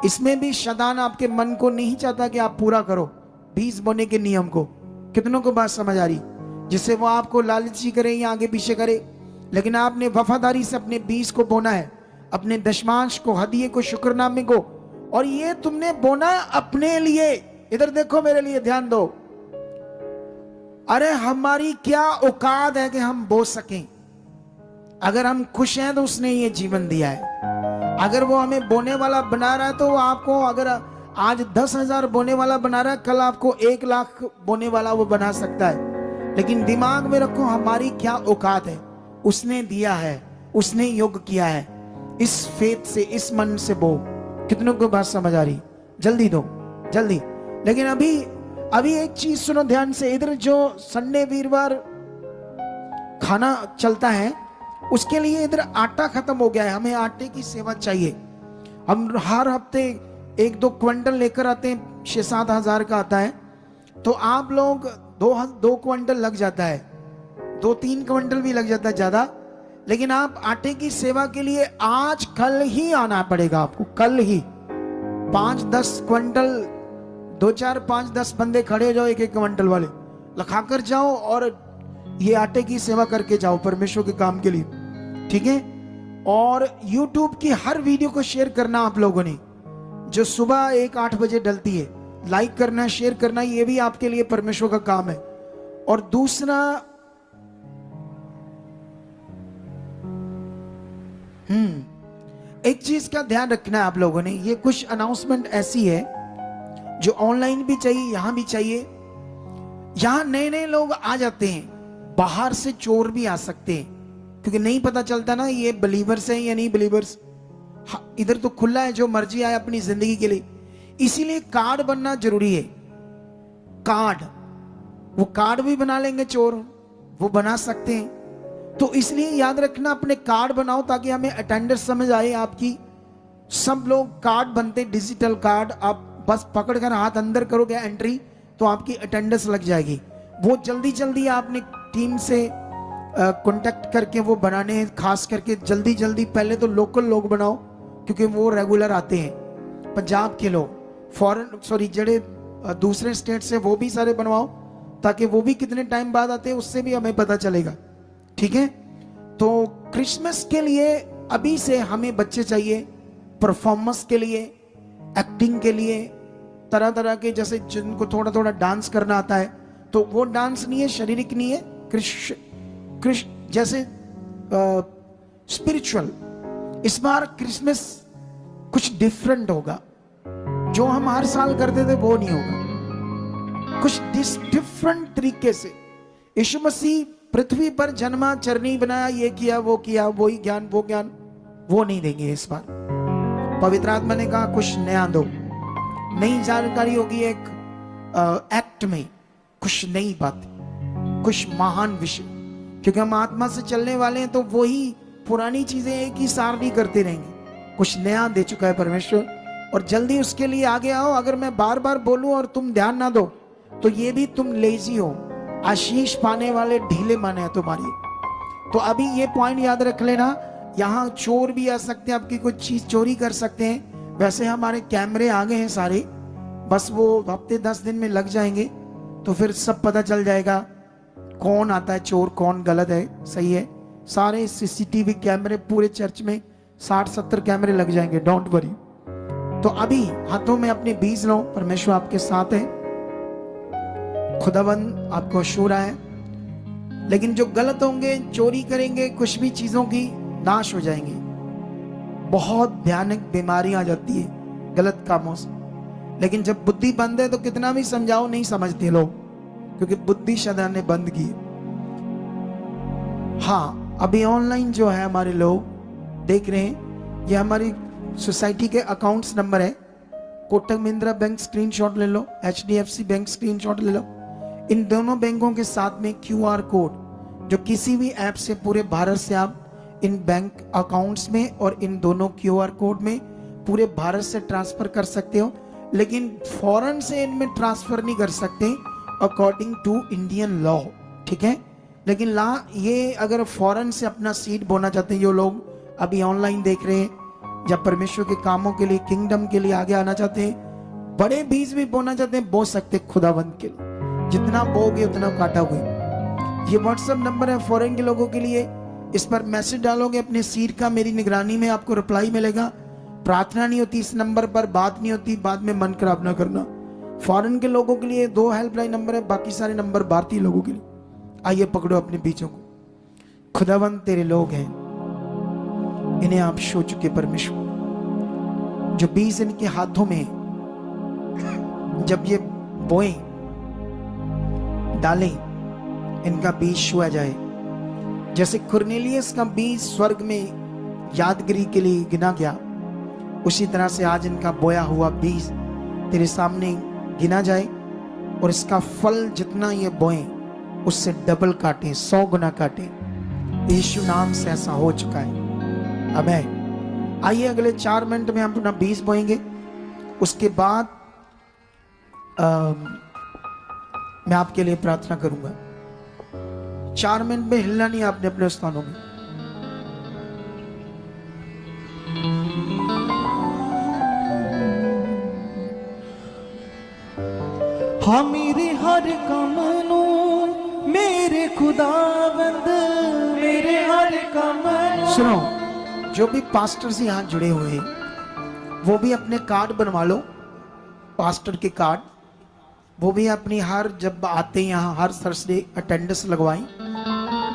इसमें भी शैतान आपके मन को नहीं चाहता कि आप पूरा करो बीज बोने के नियम को। कितनों को बात समझ आ रही? जिससे वो आपको लालची करे या आगे पीछे करे, लेकिन आपने वफादारी से अपने बीज को बोना है, अपने दशमांश को, हदिये को, शुक्रनामे को। और ये तुमने बोना अपने लिए। इधर देखो, मेरे लिए ध्यान दो। अरे हमारी क्या औकात है कि हम बो सकें? अगर हम खुश हैं तो उसने ये जीवन दिया है। अगर वो हमें बोने वाला बना रहा है तो आपको, अगर आज 10,000 बोने वाला बना रहा है, कल आपको 1 लाख बोने वाला वो बना सकता है। लेकिन दिमाग में रखो, हमारी क्या औकात है? उसने दिया है, उसने योग किया है। इस फेथ से, इस मन से बो। कितनों को बात समझ आ रही? जल्दी दो, जल्दी। लेकिन अभी एक चीज सुनो ध्यान से। इधर जो संडे वीरवार खाना चलता है, उसके लिए इधर आटा खत्म हो गया है। हमें आटे की सेवा चाहिए। हम हर हफ्ते 1-2 क्विंटल लेकर आते हैं, 6-7 हजार का आता है। तो आप लोग 2 क्विंटल लग जाता है, 2-3 क्विंटल भी लग जाता है ज्यादा। लेकिन आप आटे की सेवा के लिए आज कल ही आना पड़ेगा आपको, कल ही। 5-10 क्विंटल, 2-4-5-10 बंदे खड़े हो जाओ, 1-1 क्विंटल वाले लखाकर जाओ और ये आटे की सेवा करके जाओ परमेश्वर के काम के लिए, ठीक है। और YouTube की हर वीडियो को शेयर करना आप लोगों ने, जो सुबह 1-8 बजे डलती है, लाइक करना, शेयर करना, ये भी आपके लिए परमेश्वर का काम है। और दूसरा, एक चीज का ध्यान रखना है आप लोगों ने। ये कुछ अनाउंसमेंट ऐसी है जो ऑनलाइन भी चाहिए, यहां भी चाहिए। यहां नए नए लोग आ जाते हैं, बाहर से चोर भी आ सकते हैं, क्योंकि नहीं पता चलता ना ये बिलीवर्स हैं या नहीं बिलीवर्स। इधर तो खुला है, जो मर्जी आए अपनी जिंदगी के लिए। इसीलिए कार्ड बनना जरूरी है। कार्ड, वो कार्ड भी बना लेंगे चोर, वो बना सकते हैं। तो इसलिए याद रखना, अपने कार्ड बनाओ ताकि हमें अटेंडेंस समझ आए आपकी। सब लोग कार्ड बनते, डिजिटल कार्ड, आप बस पकड़कर हाथ अंदर करोगे एंट्री, तो आपकी अटेंडेंस लग जाएगी। वो जल्दी जल्दी आपने टीम से कांटेक्ट करके वो बनाने हैं। खास करके जल्दी जल्दी पहले तो लोकल लोग बनाओ, क्योंकि वो रेगुलर आते हैं। पंजाब के लोग, जड़े दूसरे स्टेट से, वो भी सारे बनवाओ, ताकि वो भी कितने टाइम बाद आते हैं उससे भी हमें पता चलेगा। ठीक है, तो क्रिसमस के लिए अभी से हमें बच्चे चाहिए, परफॉर्मेंस के लिए, एक्टिंग के लिए, तरह तरह के, जैसे जिनको थोड़ा थोड़ा डांस करना आता है, तो वो डांस नहीं है, शारीरिक नहीं है, जैसे स्पिरिचुअल। इस बार क्रिसमस कुछ डिफरेंट होगा, जो हम हर साल करते थे वो नहीं होगा, कुछ डिफरेंट तरीके से। यीशु मसीह पृथ्वी पर जन्मा, चरनी बनाया, ये किया, वो किया, वही ज्ञान, वो ज्ञान, वो नहीं देंगे इस बार। पवित्र आत्मा ने कहा कुछ नया दो, नई जानकारी होगी, एक एक्ट में कुछ नई बात, कुछ महान विषय, क्योंकि हम आत्मा से चलने वाले हैं, तो वही पुरानी चीजें एक ही सार नहीं करते रहेंगे। कुछ नया दे चुका है परमेश्वर, और जल्दी उसके लिए आगे आओ। अगर मैं बार बार बोलूं और तुम ध्यान ना दो, तो ये भी तुम लेजी हो, आशीष पाने वाले ढीले माने हैं तुम्हारी। तो अभी ये पॉइंट याद रख लेना, यहाँ चोर भी आ सकते हैं, आपकी कुछ चीज चोरी कर सकते हैं। वैसे हमारे कैमरे आ गए हैं सारे, बस वो हफ्ते 10 दिन में लग जाएंगे, तो फिर सब पता चल जाएगा कौन आता है चोर, कौन गलत है, सही है। सारे सीसीटीवी कैमरे पूरे चर्च में 60-70 कैमरे लग जाएंगे, डोंट वरी। तो अभी हाथों में अपने बीज लो, परमेश्वर आपके साथ है, खुदावंद आपको छू रहा है। लेकिन जो गलत होंगे, चोरी करेंगे, कुछ भी चीजों की नाश हो जाएंगे। बहुत भयानक बीमारियां आ जाती है गलत कामों से। लेकिन जब बुद्धि बंद है तो कितना भी समझाओ नहीं समझते लोग, क्योंकि बुद्धि शैतान ने बंद की। हाँ, अभी ऑनलाइन जो है हमारे लोग देख रहे हैं, ये हमारी सोसाइटी के अकाउंट्स नंबर है। कोटक महिंद्रा बैंक स्क्रीनशॉट ले लो, HDFC बैंक स्क्रीनशॉट ले लो। इन दोनों बैंकों के साथ में QR कोड, जो किसी भी ऐप से पूरे भारत से आप इन बैंक अकाउंट्स में और इन दोनों QR कोड में पूरे भारत से ट्रांसफर कर सकते हो। लेकिन फॉरेन से इनमें ट्रांसफर नहीं कर सकते अकॉर्डिंग टू इंडियन लॉ, ठीक है। लेकिन ये अगर फॉरेन से अपना सीड बोना चाहते हैं, जो लोग अभी ऑनलाइन देख रहे हैं, जब परमेश्वर के कामों के लिए, किंगडम के लिए आगे आना चाहते हैं, बड़े बीज भी बोना चाहते हैं, बो सकते खुदावंद के लिए। जितना बोगे उतना काटोगे। ये व्हाट्सएप नंबर है फॉरेन के लोगों के लिए, इस पर मैसेज डालोगे अपने सीड का, मेरी निगरानी में आपको रिप्लाई मिलेगा। प्रार्थना नहीं होती इस नंबर पर, बात नहीं होती, बाद में मन खराब ना करना। फॉरेन के लोगों के लिए 2 हेल्पलाइन नंबर है, बाकी सारे नंबर भारतीय लोगों के लिए। आइए पकड़ो अपने बीजों को। खुदावंद तेरे लोग हैं, इन्हें आप छू चुके परमेश्वर। जो बीज इनके हाथों में, जब ये बोए डालें, इनका बीज छुआ जाए। जैसे कुरनेलियस का बीज स्वर्ग में यादगिरी के लिए गिना गया, उसी तरह से आज इनका बोया हुआ बीज तेरे सामने गिना जाए, और इसका फल जितना ये बोए उससे डबल काटे, 100 गुना काटे। यीशु नाम से ऐसा हो चुका है। आमीन। आइए अगले 4 मिनट में हम अपना बीज बोएंगे। उसके बाद मैं आपके लिए प्रार्थना करूंगा। 4 मिनट में हिलना नहीं आपने अपने स्थानों में। हाँ मेरे हर काम नू मेरे खुदावंद, मेरे हर काम नू। सुनो, जो भी पास्टर से यहाँ जुड़े हुए हैं, वो भी अपने कार्ड बनवा लो, पास्टर के कार्ड। वो भी अपनी हर, जब आते हैं यहाँ, हर थर्सडे अटेंडेंस लगवाएं।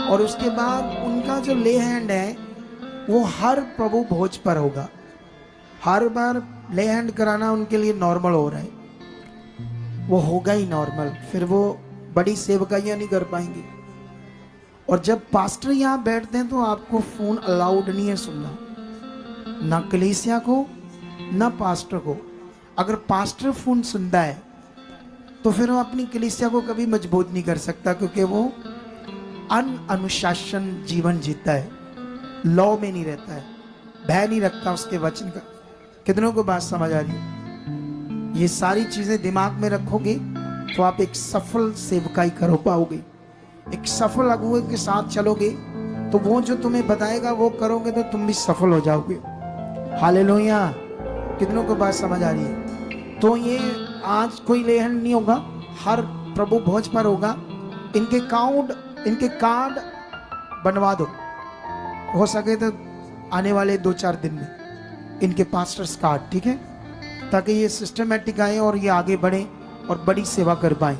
और उसके बाद उनका जो ले हैंड है वो हर प्रभु भोज पर होगा। हर बार ले हैंड कराना उनके लिए नॉर्मल हो रहा है, वो होगा ही नॉर्मल। फिर वो बड़ी सेवकाइयां नहीं कर पाएंगे। और जब पास्टर यहाँ बैठते हैं तो आपको फोन अलाउड नहीं है सुनना, ना कलीसिया को ना पास्टर को। अगर पास्टर फोन सुनता है तो फिर वो अपनी कलीसिया को कभी मजबूत नहीं कर सकता, क्योंकि वो अनुशासन जीवन जीता है, लॉ में नहीं रहता है, भय नहीं रखता उसके वचन का। कितनों को बात समझ आ रही है? ये सारी चीजें दिमाग में रखोगे तो आप एक सफल सेवकाई कर पाओगे। एक सफल अगुए के साथ चलोगे तो वो जो तुम्हें बताएगा वो करोगे तो तुम भी सफल हो जाओगे। हालेलुया। कितनों को बात समझ आ रही है? तो ये आज कोई लेहन नहीं होगा, हर प्रभु भोज पर होगा। इनके कार्ड बनवा दो, हो सके तो आने वाले 2-4 दिन में इनके पास्टर्स कार्ड, ठीक है, ताकि ये सिस्टमेटिक आए और ये आगे बढ़े और बड़ी सेवा कर पाए।